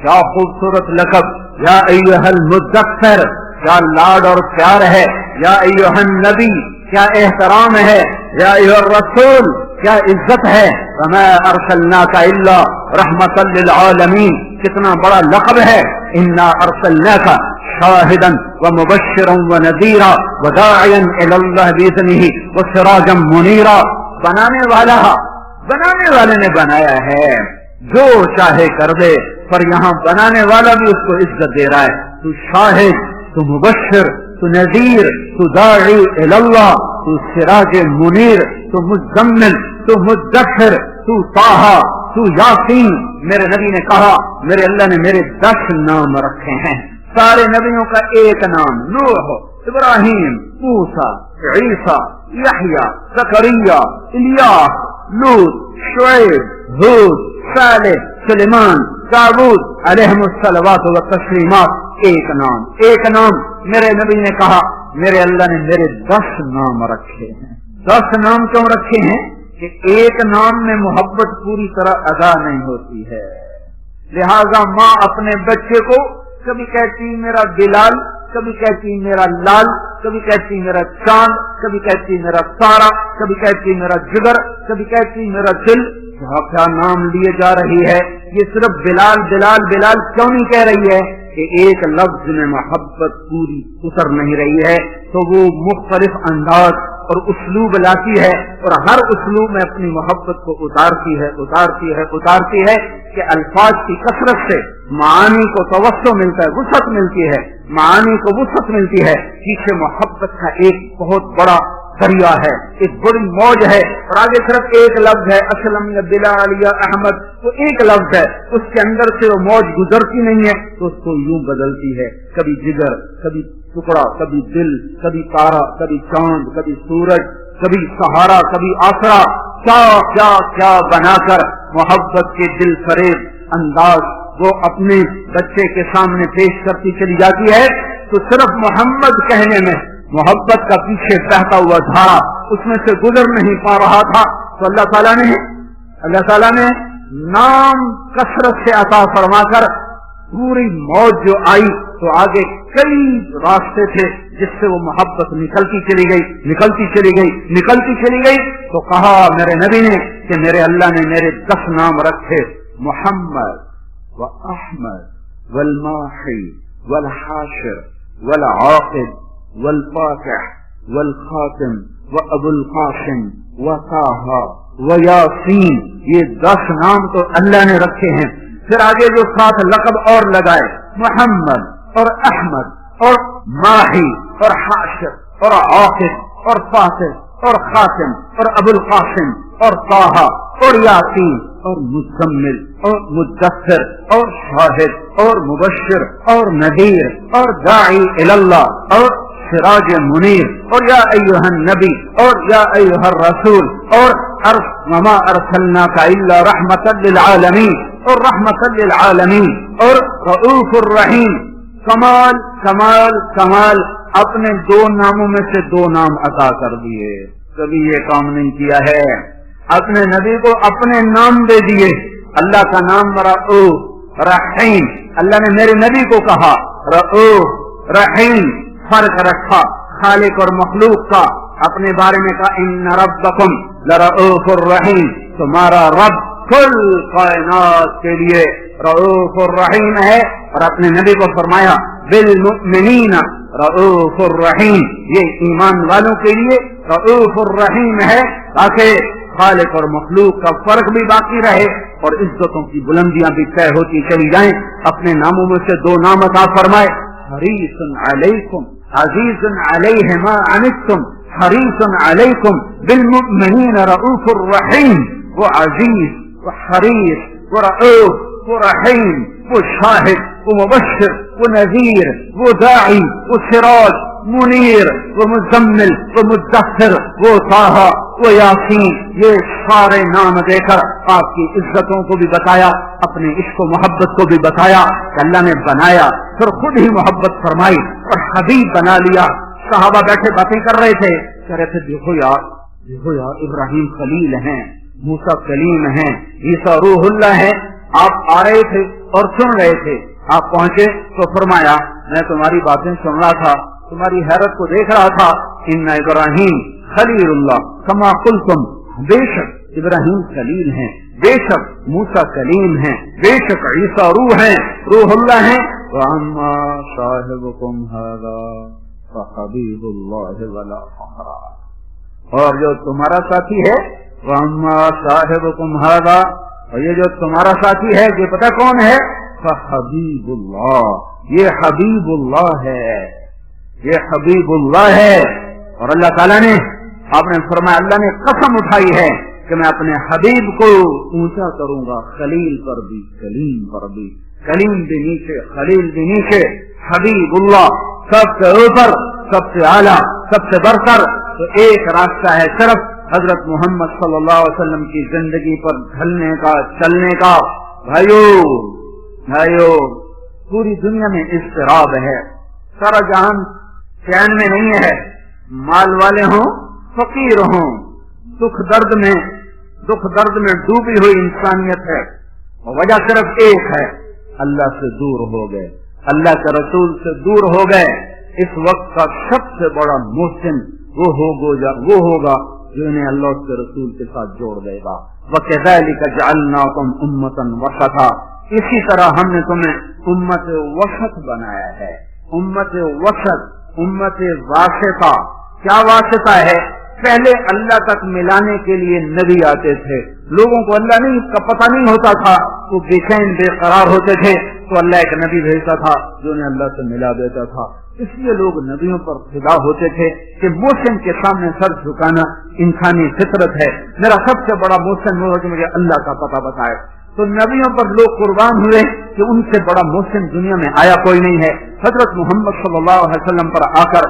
کیا خوبصورت لقب. یا ایھا المدثر، کیا لاڈ اور پیار ہے. یا ایھا النبی، کیا احترام ہے. یا ایھا الرسول، کیا عزت ہے. وما ارسلناک الا رحمتا للعالمین، کتنا بڑا لقب ہے. انا ارسلناک شاہدا ومبشرا ونذیرا وداعیا الی اللہ باذنہ وسراجا منیرا. بنانے والے نے بنایا ہے، جو چاہے کر دے، پر یہاں بنانے والا بھی اس کو عزت دے رہا ہے. تو شاہد، تو مبشر، تو نذیر، تو داعی الی اللہ، تو سراج منیر، تو مزمل، تو مدثر، تو طٰہٰ، تو یاسین. میرے نبی نے کہا میرے اللہ نے میرے 10 نام رکھے ہیں. سارے نبیوں کا ایک نام، نوح، ابراہیم، موسیٰ، عیسیٰ، یحییٰ، زکریا، الیاس، لوط، شعیب، ہود، صالح، سلیمان، داؤد علیہم الصلوات والتسلیمات. ایک نام. میرے نبی نے کہا میرے اللہ نے میرے 10 نام رکھے ہیں. 10 نام کیوں رکھے ہیں؟ کہ ایک نام میں محبت پوری طرح ادا نہیں ہوتی ہے. لہذا ماں اپنے بچے کو کبھی کہتی میرا بلال، کبھی کہتی میرا لال، کبھی کہتی میرا چاند، کبھی کہتی میرا تارا، کبھی کہتی میرا جگر، کبھی کہتی میرا دل. کیا نام لیے جا رہی ہے. یہ صرف بلال بلال بلال کیوں نہیں کہہ رہی ہے؟ کہ ایک لفظ میں محبت پوری اتر نہیں رہی ہے، تو وہ مختلف انداز اور اسلوب لاتی ہے، اور ہر اسلوب میں اپنی محبت کو اتارتی ہے کہ الفاظ کی کثرت سے معانی کو توسع ملتا ہے، وسعت ملتی ہے. معانی کو وسعت ملتی ہے، پیچھے محبت کا ایک بہت بڑا دریا ہے، ایک بڑی موج ہے، اور آگے صرف ایک لفظ ہے اسلم یا بلال یا احمد، وہ ایک لفظ ہے، اس کے اندر سے وہ موج گزرتی نہیں ہے تو اس کو یوں بدلتی ہے، کبھی جگر، کبھی ٹکڑا، کبھی دل، کبھی تارا، کبھی چاند، کبھی سورج، کبھی سہارا، کبھی آسرا، کیا کیا کیا بنا کر محبت کے دل فریب انداز وہ اپنے بچے کے سامنے پیش کرتی چلی جاتی ہے۔ تو صرف محمد کہنے میں محبت کا پیچھے بہتا ہوا دھارا اس میں سے گزر نہیں پا رہا تھا، تو اللہ تعالیٰ نے نام کثرت سے عطا فرما کر پوری موج جو آئی تو آگے کئی راستے تھے جس سے وہ محبت نکلتی چلی گئی، تو کہا میرے نبی نے کہ میرے اللہ نے میرے 10 نام رکھے، محمد و احمد والماحی والحاشر والعاقب والفاتح والخاتم وابو القاسم وطٰہٰ ویاسین، یہ 10 نام تو اللہ نے رکھے ہیں۔ پھر آگے جو 7 لقب اور لگائے، محمد اور احمد اور ماہی اور حاشر اور عاقب اور فاتح اور خاتم اور ابو القاسم اور طٰہٰ اور یاسین اور مزمل اور مدثر اور شاہد اور مبشر اور نذیر اور داعی اللہ اور سراج منیر اور یا ایھا النبی اور یا ایھا الرسول اور وما ارسلناک الا رحمتا للعالمین اور رحمتا للعالمین اور رؤوف الرحیم۔ کمال کمال کمال، اپنے 2 ناموں میں سے 2 نام عطا کر دیے، کبھی یہ کام نہیں کیا ہے، اپنے نبی کو اپنے نام دے دیے۔ اللہ کا نام رؤوف رحیم، اللہ نے میرے نبی کو کہا رؤوف رحیم، فرق رکھا خالق اور مخلوق کا، اپنے بارے میں کہا ان ربکم لرؤوف الرحیم، تمہارا رب کل کائنات کے لیے رؤوف الرحیم ہے، اور اپنے نبی کو فرمایا بالمؤمنین رؤوف الرحیم، یہ ایمان والوں کے لیے رؤوف الرحیم ہے، تاکہ خالق اور مخلوق کا فرق بھی باقی رہے اور عزتوں کی بلندیاں بھی طے ہوتی چلی جائیں۔ اپنے ناموں میں سے 2 نام عطا فرمائے، حریص علیکم عزیز علیہ ما عنتم حریص علیکم بالمؤمنین رؤوف الرحیم، وہ عزیز وہ حریص وہ رؤوف وہ رحیم، وہ شاہد وہ مبشر وہ نذیر وہ داعی وہ سراج منیر وہ مزمل وہ مدثر وہ طٰہٰ وہ یاسین، یہ سارے نام دے کر آپ کی عزتوں کو بھی بتایا، اپنے عشق و محبت کو بھی بتایا کہ اللہ نے بنایا، پھر خود ہی محبت فرمائی اور حبیب بنا لیا۔ صحابہ بیٹھے باتیں کر رہے تھے، کہہ رہے تھے دیکھو یار ابراہیم خلیل ہیں، موسیٰ کلیم ہیں، عیسیٰ روح اللہ ہیں۔ آپ آ رہے تھے اور سن رہے تھے، آپ پہنچے تو فرمایا میں تمہاری باتیں سن رہا تھا، تمہاری حیرت کو دیکھ رہا تھا، ان ابراہیم خلیل اللہ کما قلتم، بے شک ابراہیم خلیل ہیں، بے شک موسیٰ کلیم ہیں، بے شک عیسیٰ روح ہیں، روح اللہ ہیں، وَأَمَّا صَاحِبُكُمْ هَذَا فَحَبِيبُ اللَّهِ وَلَا فَخْرَ، اور جو تمہارا ساتھی ہے، وَأَمَّا صَاحِبُكُمْ هَذَا، اور یہ جو تمہارا ساتھی ہے یہ پتہ کون ہے، فَحَبِيبُ اللَّهِ، یہ حبیب اللہ ہے، یہ حبیب اللہ ہے۔ اور اللہ تعالیٰ نے، آپ نے فرمایا اللہ نے قسم اٹھائی ہے کہ میں اپنے حبیب کو اونچا کروں گا، خلیل پر بھی کلیم پر بھی، کلیم بھی نیچے خلیل بھی نیچے، حبیب اللہ سب سے اوپر، سب سے اعلیٰ، سب سے بڑھ کر۔ تو ایک راستہ ہے صرف حضرت محمد صلی اللہ علیہ وسلم کی زندگی پر ڈھلنے کا، چلنے کا۔ بھائیو پوری دنیا میں اضطراب ہے، سارا جہان چین میں نہیں ہے، مال والے ہوں فقیر ہوں، دکھ درد میں ڈوبی ہوئی انسانیت ہے، اور وجہ صرف ایک ہے، اللہ سے دور ہو گئے، اللہ کے رسول سے دور ہو گئے۔ اس وقت کا سب سے بڑا محسن وہ ہوگا جو انہیں اللہ کے رسول کے ساتھ جوڑ دے گا۔ وَكَذَلِكَ جَعَلْنَاكُمْ أُمَّةً وَسَطًا، اسی طرح ہم نے تمہیں امت وسط بنایا ہے۔ امت وسط، امت واسطہ۔ کیا واسطہ ہے؟ پہلے اللہ تک ملانے کے لیے نبی آتے تھے، لوگوں کو اللہ کا پتہ نہیں ہوتا تھا، وہ بے چین بے قرار ہوتے تھے، تو اللہ ایک نبی بھیجتا تھا جو انہیں اللہ سے ملا دیتا تھا. اس لیے لوگ نبیوں پر فدا ہوتے تھے کہ محسن کے سامنے سر جھکانا انسانی فطرت ہے. میرا سب سے بڑا محسن وہ ہے کہ مجھے اللہ کا پتہ بتائے. تو نبیوں پر لوگ قربان ہوئے کہ ان سے بڑا محسن دنیا میں آیا کوئی نہیں ہے. حضرت محمد صلی اللہ علیہ وسلم پر آ کر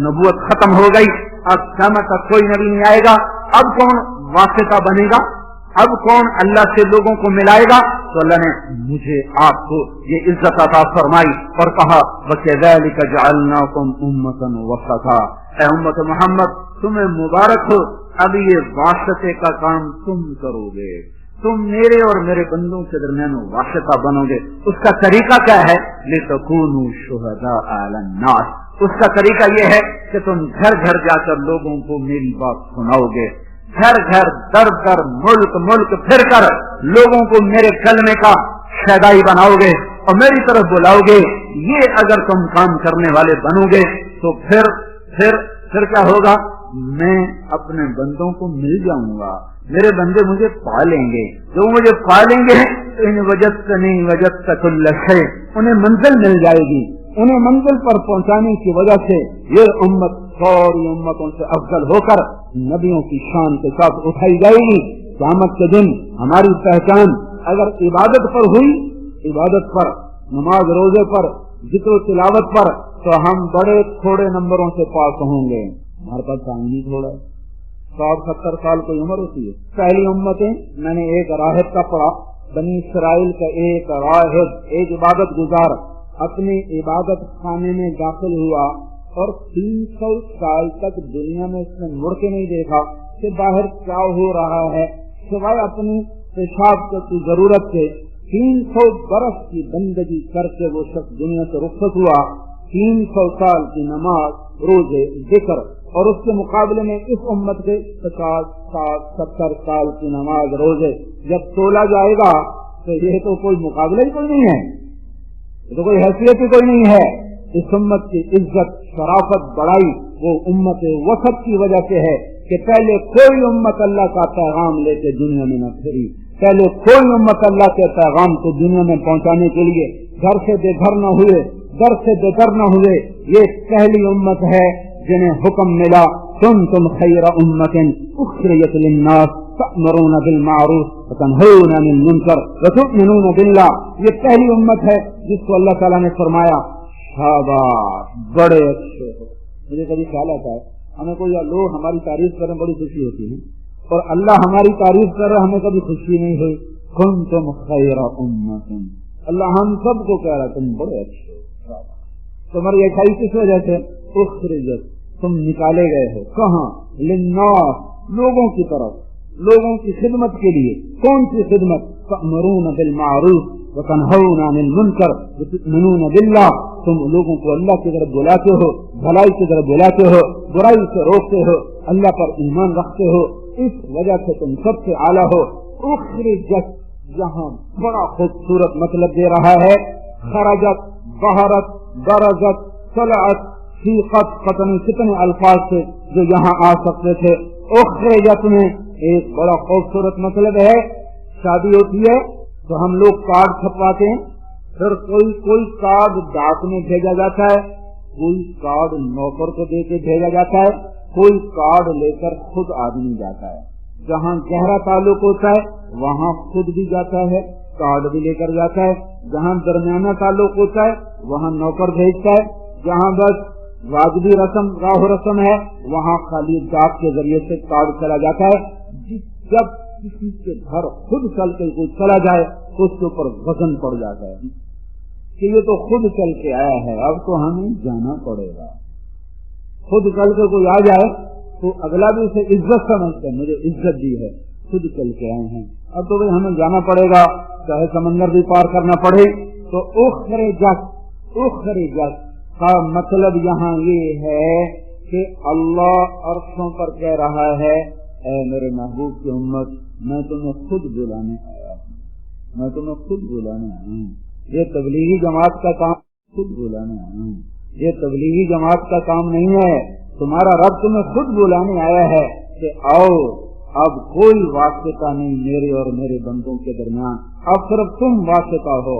نبوت ختم ہو گئی. اب قیامت تک کوئی نبی نہیں آئے گا. اب کون واسطہ بنے گا؟ اب کون اللہ سے لوگوں کو ملائے گا؟ تو اللہ نے مجھے آپ کو یہ عزت عطا فرمائی اور کہا وَكَذَلِكَ جَعَلْنَاكُمْ أُمَّةً وَسَطًا. اے امت محمد تمہیں مبارک ہو، اب یہ واسطے کا کام تم کرو گے. تم میرے اور میرے بندوں کے درمیان واسطہ بنو گے. اس کا طریقہ کیا ہے؟ لِتَكُونُوا شُهَدَاءَ عَلَى النَّاسِ. اس کا طریقہ یہ ہے کہ تم گھر گھر جا کر لوگوں کو میری بات سناؤ گے. گھر گھر در در ملک ملک پھر کر لوگوں کو میرے کلمے کا شیدائی بناؤ گے اور میری طرف بلاؤ گے. یہ اگر تم کام کرنے والے بنو گے تو پھر کیا ہوگا؟ میں اپنے بندوں کو مل جاؤں گا. میرے بندے مجھے پالیں گے. جو مجھے پالیں گے تو ان وجدتنی وجدت کل شیء، انہیں منزل مل جائے گی. انہیں منزل پر پہنچانے کی وجہ سے یہ امت ساری امتوں سے افضل ہو کر نبیوں کی شان کے ساتھ اٹھائی جائے گی. قیامت کے دن ہماری پہچان اگر عبادت پر ہوئی، عبادت پر، نماز روزے پر، ذکر و تلاوت پر، تو ہم بڑے تھوڑے نمبروں سے پاس ہوں گے. ہمارے پاس ٹائم نہیں تھوڑا، 60-70 سال کی عمر ہوتی ہے. پہلی امتیں، میں نے ایک راہب کا پڑھا، بنی اسرائیل کا ایک راہب، ایک عبادت گزار اپنے عبادت خانے میں داخل ہوا اور 300 سال تک دنیا میں اس نے مڑ کے نہیں دیکھا کہ باہر کیا ہو رہا ہے، سوائے اپنی پیشاب کی ضرورت سے. 300 برس کی بندگی کر کے وہ شخص دنیا سے رخصت ہوا. 300 سال کی نماز روزے ذکر، اور اس کے مقابلے میں اس امت کے 50 60 70 سال کی نماز روزے جب تولا جائے گا تو یہ تو کوئی مقابلہ ہی کوئی نہیں ہے، یہ تو کوئی حیثیت ہی کوئی نہیں ہے. اس امت کی عزت، شرافت، بڑائی وہ امت وسط کی وجہ سے ہے کہ پہلے کوئی امت اللہ کا پیغام لے کے دنیا میں نہ پھری. پہلے کوئی امت اللہ کے پیغام کو دنیا میں پہنچانے کے لیے گھر سے بے گھر نہ ہوئے، در سے بے در نہ ہوئے. یہ پہلی امت ہے جنہیں حکم ملا کنتم خیر امت اخرجت للناس تأمرون بالمعروف وتنہون عن المنکر وتؤمنون باللہ. یہ پہلی امت ہے جس کو اللہ تعالیٰ نے فرمایا شاباش، بڑے اچھے ہو. مجھے کبھی خیال آتا ہے ہمیں کوئی لوگ ہماری تعریف کریں بڑی خوشی ہوتی ہے، اور اللہ ہماری تعریف کر رہا ہمیں کبھی خوشی نہیں ہوئی. کنتم خیر امت، اللہ ہم سب کو کہہ رہا تم بڑے اچھے ہو. تمہاری اچھائی کس وجہ سے؟ اخرجت، تم نکالے گئے ہو. کہاں؟ للناس، لوگوں کی طرف، لوگوں کی خدمت کے لیے. کون سی خدمت؟ تأمرون بالمعروف وتنہون عن المنکر وتؤمنون باللہ. تم لوگوں کو اللہ کی طرف بلاتے ہو، بھلائی کی طرف بلاتے ہو، برائی سے روکتے ہو، اللہ پر ایمان رکھتے ہو. اس وجہ سے تم سب سے اعلیٰ ہو. اخرجت یہاں بڑا خوبصورت مطلب دے رہا ہے. خرجت، بہرت، برزت، طلعت، سیقت، پتہ نہیں کتنے الفاظ تھے جو یہاں آ سکتے تھے. اخرجت میں ایک بڑا خوبصورت مطلب ہے. شادی ہوتی ہے تو ہم لوگ کارڈ چھپواتے ہیں، پھر کوئی کارڈ ڈاک میں بھیجا جاتا ہے، کوئی کارڈ نوکر کو دے کے بھیجا جاتا ہے، کوئی کارڈ لے کر خود آدمی جاتا ہے. جہاں گہرا تعلق ہوتا ہے وہاں خود بھی جاتا ہے، کارڈ بھی لے کر جاتا ہے. جہاں درمیانہ تعلق ہوتا ہے وہاں نوکر بھیجتا ہے. جہاں بس واجبی رسم راہ رسم ہے وہاں خالی ڈاک کے ذریعے سے کارڈ چلا جاتا ہے. جب کسی کے گھر خود چل کے کوئی چلا جائے تو اس کے اوپر وزن پڑ جاتا ہے کہ یہ تو خود چل کے آیا ہے، اب تو ہمیں جانا پڑے گا. خود چل کے کوئی آ جائے تو اگلا بھی اسے عزت سمجھتا ہے، مجھے عزت دی ہے، خود چل کے آئے ہیں، اب تو بھائی ہمیں جانا پڑے گا، چاہے سمندر بھی پار کرنا پڑے. تو اخرجت کا مطلب یہاں یہ ہے کہ اللہ عرشوں پر کہہ رہا ہے اے میرے محبوب کی امت، میں تمہیں خود بلانے آیا ہوں، میں تمہیں خود بلانے آیا ہوں. یہ تبلیغی جماعت کا کام، خود بلانے آیا ہوں. یہ تبلیغی جماعت کا کام نہیں ہے. تمہارا رب تمہیں خود بلانے آیا ہے کہ آؤ، اب کوئی واسطہ نہیں میرے اور میرے بندوں کے درمیان، اب صرف تم واسطہ ہو.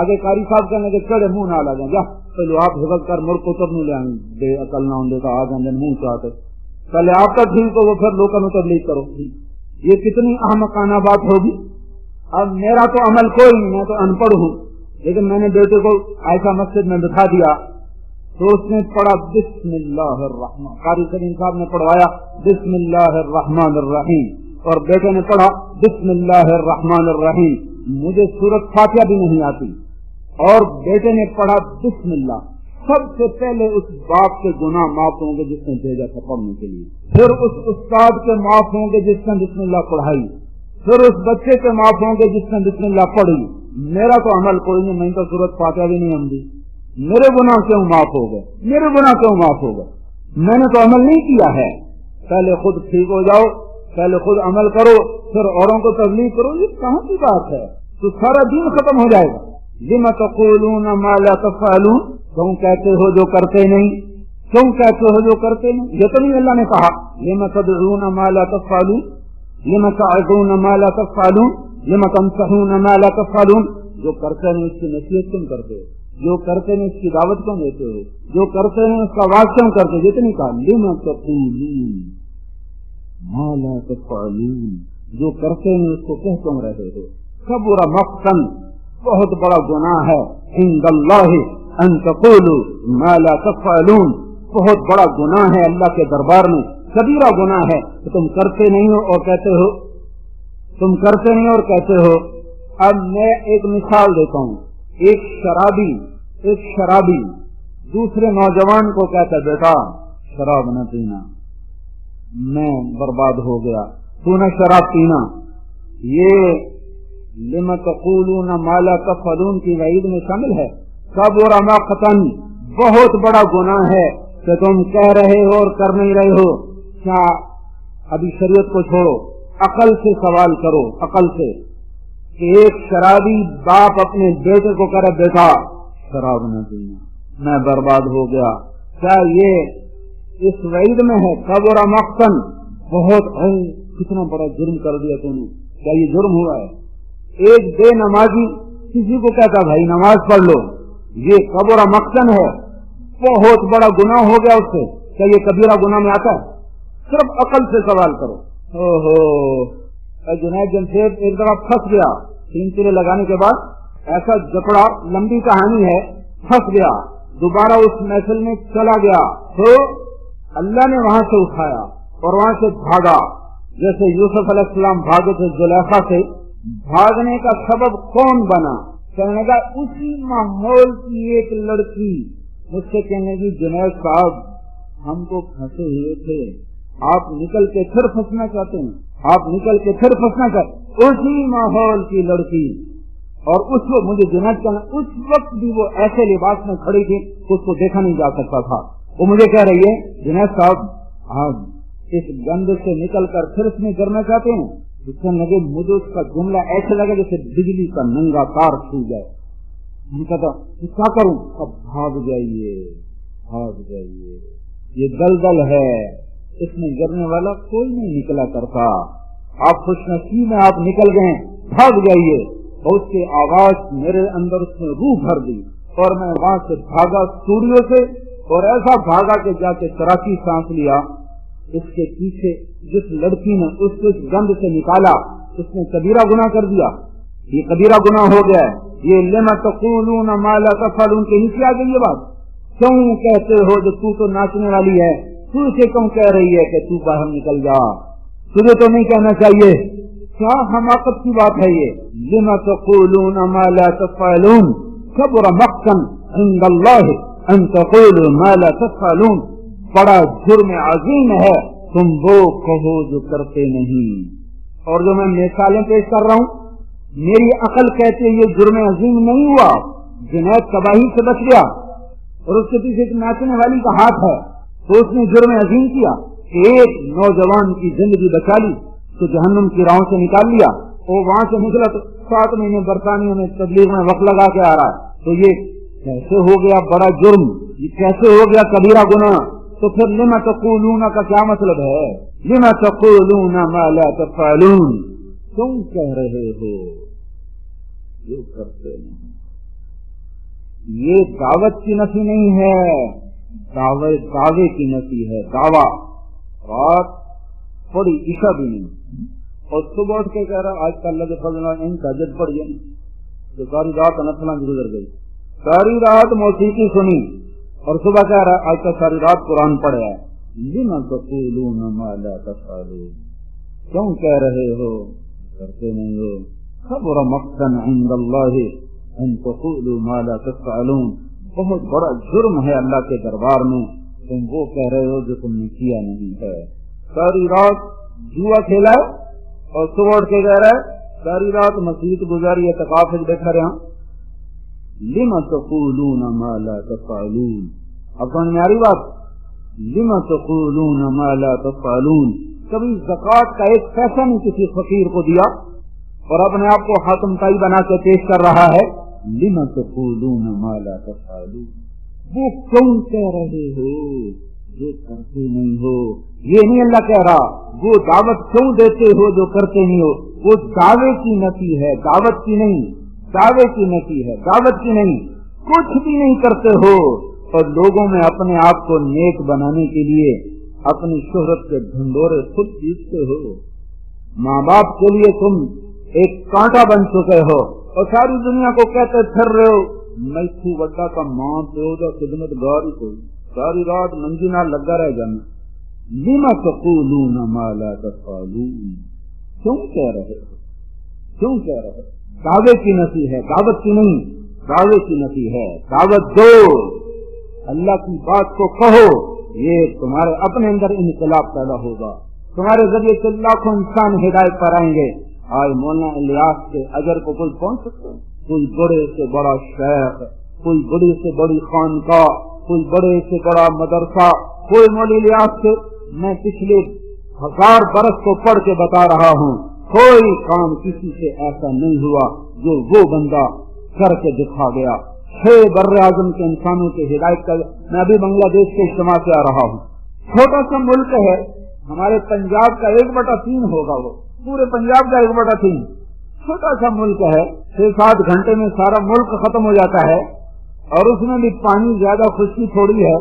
آگے قاری صاحب کہنے کے چڑے منہ نہ لگے جا پہلے آپ حفظ کر مر کو تب نہیں لیں بے عقل نہ ہوں تو آ جائیں منہ چاہتے پہلے آپ کا ٹھیک تو وہ پھر لوگوں کو تبلیغ کرو. یہ کتنی احمقانہ بات ہوگی. اب میرا تو عمل کوئی نہیں, میں تو ان پڑھ ہوں, لیکن میں نے بیٹے کو ایسا مسجد میں بٹھا دیا تو اس نے پڑھا بسم اللہ الرحمن, قاری کریم صاحب نے پڑھوایا بسم اللہ الرحمن الرحیم, اور بیٹے نے پڑھا بسم اللہ الرحمن الرحیم. مجھے سورۃ فاتحہ بھی نہیں آتی, اور بیٹے نے پڑھا بسم اللہ. سب سے پہلے اس باپ کے گناہ معاف ہوں گے جس نے بھیجا تھا پڑھنے کے لیے, پھر اس استاد کے معاف ہوں گے جس نے بسم اللہ پڑھائی, پھر اس بچے کے معاف ہوں گے جس نے بسم اللہ پڑھی. میرا تو عمل کوئی نہیں, میں تو سورۃ فاتحہ بھی نہیں آندی, میرے گناہ کیوں معاف ہو گئے, میرے گناہ کیوں معاف ہو گئے, میں نے تو عمل نہیں کیا ہے. پہلے خود ٹھیک ہو جاؤ, پہلے خود عمل کرو, پھر اوروں کو تبلیغ کرو. یہ کہاں کی بات ہے, تو سارا دین ختم ہو جائے گا. لم تقولون ما لا تفعلون, تم کہتے ہو جو کرتے نہیں, تم کہتے ہو جو کرتے نہیں. یہ تو نہیں اللہ نے کہا لم تدعون ما لا تفعلون, لم تعظون ما لا تفعلون, لم تنصحون ما لا تفعلون. جو کرتے نہیں اس کی نصیحت کیوں کرتے ہو, جو کرتے نہیں اس کی دعوت کیوں دیتے ہو, جو کرتے نہیں اس کا واضح کیوں کرتے. یہ تو نہیں کہا لم تقولون ما لا تفعلون, جو کرتے نہیں اس کو کہہ کیوں رہے ہو. کبر مقتا, بہت بڑا گناہ ہے, عند اللہ ان تقولوا ما لا تفعلون, بہت بڑا گناہ ہے اللہ کے دربار میں, کبیرہ گناہ ہے کہ تم کرتے نہیں ہو اور کہتے ہو, تم کرتے نہیں اور کہتے ہو. اب میں ایک مثال دیتا ہوں. ایک شرابی دوسرے نوجوان کو کہتا ہے بیٹا شراب نہ پینا, میں برباد ہو گیا, تو نہ شراب پینا. یہ لم تقولون ما لا تفعلون کی وعید میں شامل ہے. کبر مقتا, بہت بڑا گناہ ہے کہ تم کہہ رہے ہو اور کر نہیں رہے ہو. کیا ابھی شریعت کو چھوڑو, عقل سے سوال کرو, عقل سے, کہ ایک شرابی باپ اپنے بیٹے کو کہہ رہا بیٹا شراب نہ پینا, میں برباد ہو گیا. کیا یہ اس وعید میں ہے؟ کبر مقتا, بہت کتنا بڑا جرم کر دیا تم نے, کیا یہ جرم ہوا ہے؟ ایک بے نمازی کسی کو کہتا بھائی نماز پڑھ لو, یہ کبر مقتا ہے, بہت بڑا گناہ ہو گیا اس سے. کیا یہ کبیرہ گناہ میں آتا ہے؟ صرف عقل سے سوال کرو. جنید جمشید ایک دفعہ پھنس گیا, 3 تیرے لگانے کے بعد ایسا جکڑا, لمبی کہانی ہے, پھنس گیا, دوبارہ اس محفل میں چلا گیا تو اللہ نے وہاں سے اٹھایا اور وہاں سے بھاگا. جیسے یوسف علیہ السلام بھاگے تھے زلیخا سے, بھاگنے کا سبب کون بنا؟ کہنے لگا اسی ماحول کی ایک لڑکی مجھ سے کہنے کی جنید صاحب ہم کو پھنسے ہوئے تھے, آپ نکل کے پھر پھنسنا چاہتے ہیں, آپ نکل کے پھر پھنسنا چاہتے. اسی ماحول کی لڑکی, اور اس وقت مجھے جنید کہنا, اس وقت بھی وہ ایسے لباس میں کھڑی تھی اس کو دیکھا نہیں جا سکتا تھا. وہ مجھے کہہ رہی ہے جنید صاحب آپ اس گند سے نکل کر پھر اس میں کرنا چاہتے ہیں. اس کو لگے مجھے اس کا جملہ ایسے لگا جیسے بجلی کا ننگا تار چھو جائے. میں کہتا کیا کروں؟ اب بھاگ جائیے, بھاگ جائیے, یہ دلدل ہے, اس میں گرنے والا کوئی نہیں نکلا کرتا. آپ خوش نصیب میں آپ نکل گئے, بھاگ جائیے. اور اس کی آواز میرے اندر اس نے روح بھر دی اور میں وہاں سے بھاگا اسٹوڈیو سے, اور ایسا بھاگا کہ جا کے کراچی سانس لیا. اس کے پیچھے جس لڑکی نے اس کو اس گند سے نکالا اس نے کبیرہ گناہ کر دیا. یہ کبیرہ گناہ ہو گیا ہے. یہ لم تقولون ما لا تفعلون کے نیچے آ گئی یہ بات. کیوں کہتے ہو جو تو ناچنے والی ہے, تو اسے کیوں کہہ رہی ہے کہ تو باہر نکل جا, تجھے تو نہیں کہنا چاہیے. کیا حماقت کی بات ہے یہ. لم تقولون ما لا تفعلون کبر مقتا عند اللہ ان تقولوا ما لا تفعلون, بڑا جرم عظیم ہے تم وہ کہو جو کرتے نہیں. اور جو میں مثالیں پیش کر رہا ہوں, میری عقل کہتے یہ جرم عظیم نہیں ہوا. جنید تباہی سے بچ گیا اور اس کے پیچھے ایک ناچنے والی کا ہاتھ ہے تو اس نے جرم عظیم کیا. ایک نوجوان کی زندگی بچا لی تو جہنم کی راہوں سے نکال لیا. وہ وہاں سے نکلا تو 7 مہینے برطانیہ میں تبلیغ میں وقت لگا کے آ رہا ہے. تو یہ کیسے ہو گیا بڑا جرم, یہ کیسے ہو گیا کبیرہ گناہ. تو پھر لما تقولون کا کیا مطلب ہے؟ لما تقولون ما لا تفعلون, تم کہہ رہے ہو جو کرتے نہیں. یہ دعوت کی نفی نہیں ہے، دعوے کی نفی ہے، دعویٰ۔ رات پڑی عشاء بھی نہیں، اور صبح اٹھ کے کہہ رہا آج کل لگے فضل ان تہجد پڑھ گئی تو ساری رات نفلاں گزر گئی، ساری رات موسیقی سنی، اور صبح کہہ رہا آج کل ساری رات قرآن پڑھا ہے۔ لِمَ تَقُولُونَ مَا لَا تَفْعَلُونَ، کیوں کہہ رہے ہو کرتے نہیں ہو؟ خبر مقتا عند اللہ ان تقولوا ما لا تفعلون، بہت بڑا جرم ہے اللہ کے دربار میں تم وہ کہہ رہے ہو جو تم نے کیا نہیں ہے۔ ساری رات جوا کھیلا ہے اور صبح اٹھ کے کہہ رہا ہے ساری رات مسجد گزاری اعتکاف بیٹھا رہا۔ لم تقولون ما لا تفعلون، اب سمجھ میں آ رہی بات؟ لم تقولون ما لا تفعلون، کبھی زکوٰۃ کا ایک پیسہ نہیں کسی فقیر کو دیا اور اپنے آپ کو حاتم تائی بنا کے پیش کر رہا ہے۔ لم تقولون ما لا تفعلون، وہ کیوں کہہ رہے ہو جو کرتے نہیں ہو؟ یہ نہیں اللہ کہہ رہا وہ دعوت کیوں دیتے ہو جو کرتے نہیں ہو، وہ دعوے کی نفی ہے، دعوت کی نہیں، دعوے کی نفی ہے، دعوت کی نہیں۔ کچھ بھی نہیں کرتے ہو اور لوگوں میں اپنے آپ کو نیک بنانے کے لیے اپنی شہرت کے ڈھنڈورے خود پیستے ہو۔ ماں باپ کے لیے تم ایک کانٹا بن چکے ہو اور ساری دنیا کو کہتے پھر رہے ہو میں تو وڈا کا ماں پیو دا خدمت گار کوئی، ساری رات منجی نہ لگا رہ جانا۔ لِمَ تَقُولُونَ مَا لَا تَفْعَلُونَ، کیوں کہہ رہے ہو، کیوں کہہ رہے ہو؟ دعوے کی نفی ہے، دعوت کی نہیں، دعوے کی نفی ہے۔ دعوت دو، اللہ کی بات کو کہو، یہ تمہارے اپنے اندر انقلاب پیدا ہوگا، تمہارے ذریعے سے لاکھوں انسان ہدایت پر آئیں گے۔ آج مولانا الیاس کے اجر کو کوئی پہنچ سکتا ہے؟ کوئی بڑے سے بڑا شیخ، کوئی بڑی سے بڑی خانقاہ، کوئی بڑے سے بڑا مدرسہ، کوئی مولانا الیاس سے میں پچھلے 1000 برس کو پڑھ کے بتا رہا ہوں کوئی کام کسی سے ایسا نہیں ہوا جو وہ بندہ کر کے دکھا گیا۔ 6 بر اعظم کے انسانوں کے ہدایت کا، میں ابھی بنگلہ دیش کے اجتماع سے آ رہا ہوں، چھوٹا سا ملک ہے ہمارے پنجاب کا 1/3 ہوگا، وہ پورے پنجاب کا 1/3، چھوٹا سا ملک ہے، 6-7 گھنٹے میں سارا ملک ختم ہو جاتا ہے، اور اس میں بھی پانی زیادہ، خشکی تھوڑی ہے،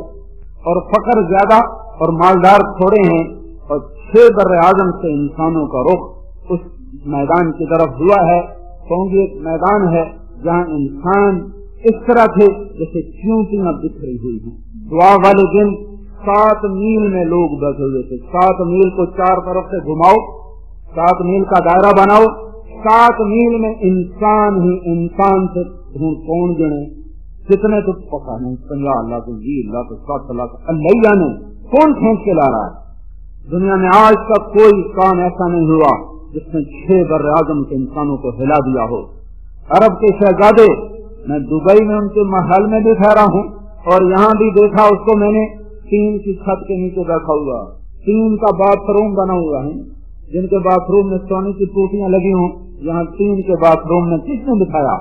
اور فقر زیادہ اور مالدار تھوڑے ہیں، اور 6 بر اعظم سے انسانوں کا رخ اس میدان کی طرف ہوا ہے۔ کیونکہ ایک میدان ہے جہاں انسان اس طرح تھے جیسے چیونٹیاں بکھری ہوئی ہیں۔ دعا والے دن 7 میل میں لوگ بیٹھے ہوئے تھے، 7 میل کو 4 طرف سے گھماؤ، 7 میل کا دائرہ بناؤ، 7 میل میں انسان ہی انسان سے کون گنے کتنے تو پکا نہیں، 50 لاکھ 20 لاکھ 60 لاکھ اللہ جانے کون کھینچ کے لا رہا ہے۔ دنیا میں آج تک کوئی کام ایسا نہیں ہوا جس نے 6 بر اعظم کے انسانوں کو ہلا دیا ہو۔ عرب کے شہزادے، میں دبئی میں ان کے محل میں بھی ٹھہرا ہوں اور یہاں بھی دیکھا اس کو میں نے، 3 کی چھت کے نیچے بیٹھا ہوا، 3 کا باتھ روم بنا ہوا ہے، جن کے باتھ روم میں سونے کی ٹوٹیاں لگی ہوں، یہاں 3 کے باتھ روم میں کس نے بٹھایا؟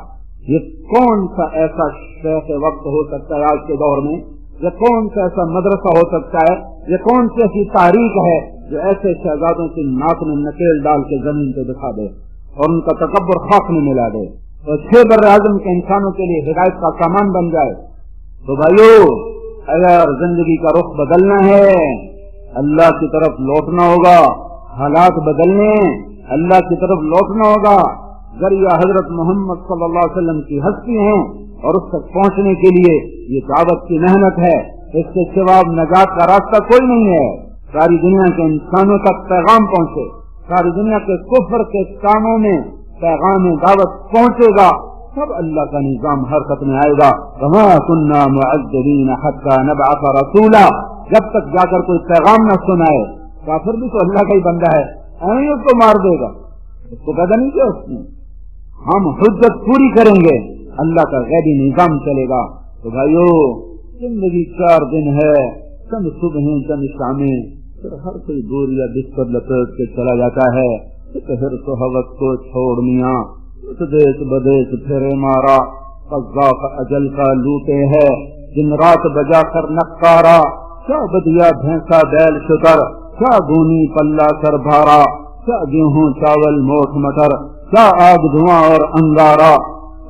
یہ کون سا ایسا شیخ وقت ہو سکتا ہے آج کے دور میں؟ یہ کون سا ایسا مدرسہ ہو سکتا ہے؟ یہ کون سی ایسی تاریخ ہے جو ایسے شہزادوں کی ناک میں نکیل ڈال کے زمین پہ دکھا دے اور ان کا تکبر خاک میں ملا دے اور 6 بر اعظم کے انسانوں کے لیے ہدایت کا سامان بن جائے؟ تو بھائیو، اگر زندگی کا رخ بدلنا ہے، اللہ کی طرف لوٹنا ہوگا، حالات بدلنے اللہ کی طرف لوٹنا ہوگا۔ ذریعہ حضرت محمد صلی اللہ علیہ وسلم کی ہستی ہیں اور اس تک پہنچنے کے لیے یہ دعوت کی محنت ہے، اس کے سوا نجات کا راستہ کوئی نہیں ہے۔ ساری دنیا کے انسانوں تک پیغام پہنچے، ساری دنیا کے کفر کے کاموں میں پیغام دعوت پہنچے گا، سب اللہ کا نظام حرکت میں آئے گا۔ وما كنا معذبین حتی نبعث رسولا، جب تک جا کر کوئی پیغام نہ سنائے۔ کافر بھی تو اللہ کا ہی بندہ ہے، ہمیں اس کو مار دے گا، اس کو پیدا نہیں کیا اس نے۔ ہم حجت پوری کریں گے، اللہ کا غیبی نظام چلے گا۔ تو بھائیو، زندگی 4 دن ہے، چند صبحیں چند شامیں، پھر ہر کوئی بوریا بستر لپیٹ کے چلا جاتا ہے۔ پھر تو حوث کو چھوڑ میاں، اس دیس بدیس پھرے مارا، قذاق اجل کا لوٹے ہے، دن رات بجا کر نکارا، کیا بدیا بھینسا بیل شکر، کیا گونی پلہ سر بھارا، کیا گیہوں چاول موٹ مٹر، کیا آگ دھواں اور انگارا،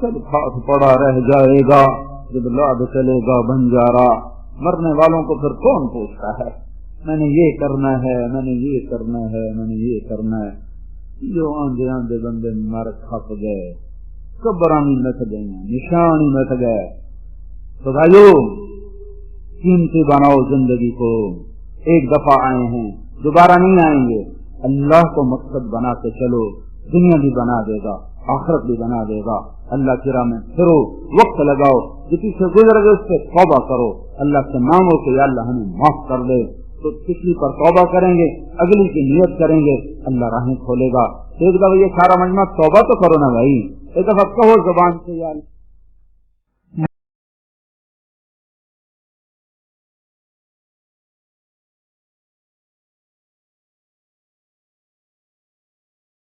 سب ہاتھ پڑا رہ جائے گا، جب لعب چلے گا بنجارا، مرنے والوں کو پھر کون پوچھتا ہے میں نے یہ کرنا ہے، میں نے یہ کرنا ہے، میں نے یہ کرنا ہے۔ جو آندھے آندھے بندے مر کھپ گئے، قبرانی مٹ گئی، نشانی مٹ گئے۔ تو بھائیو قیمتی بناؤ زندگی کو، ایک دفعہ آئے ہیں دوبارہ نہیں آئیں گے، اللہ کو مقصد بنا کے چلو، دنیا بھی بنا دے گا، آخرت بھی بنا دے گا۔ اللہ کی راہ میں پھرو، وقت لگاؤ، جو پیچھے گزر گئے اس سے توبہ کرو، اللہ سے مانگو کہ یا اللہ ہمیں معاف کر دے۔ تو پچھلی پر توبہ کریں گے، اگلی کی نیت کریں گے، اللہ راہیں کھولے گا۔ ایک دفعہ یہ سارا مجمع توبہ تو کرو نا بھائی، ایک دفعہ کہو زبان سے یا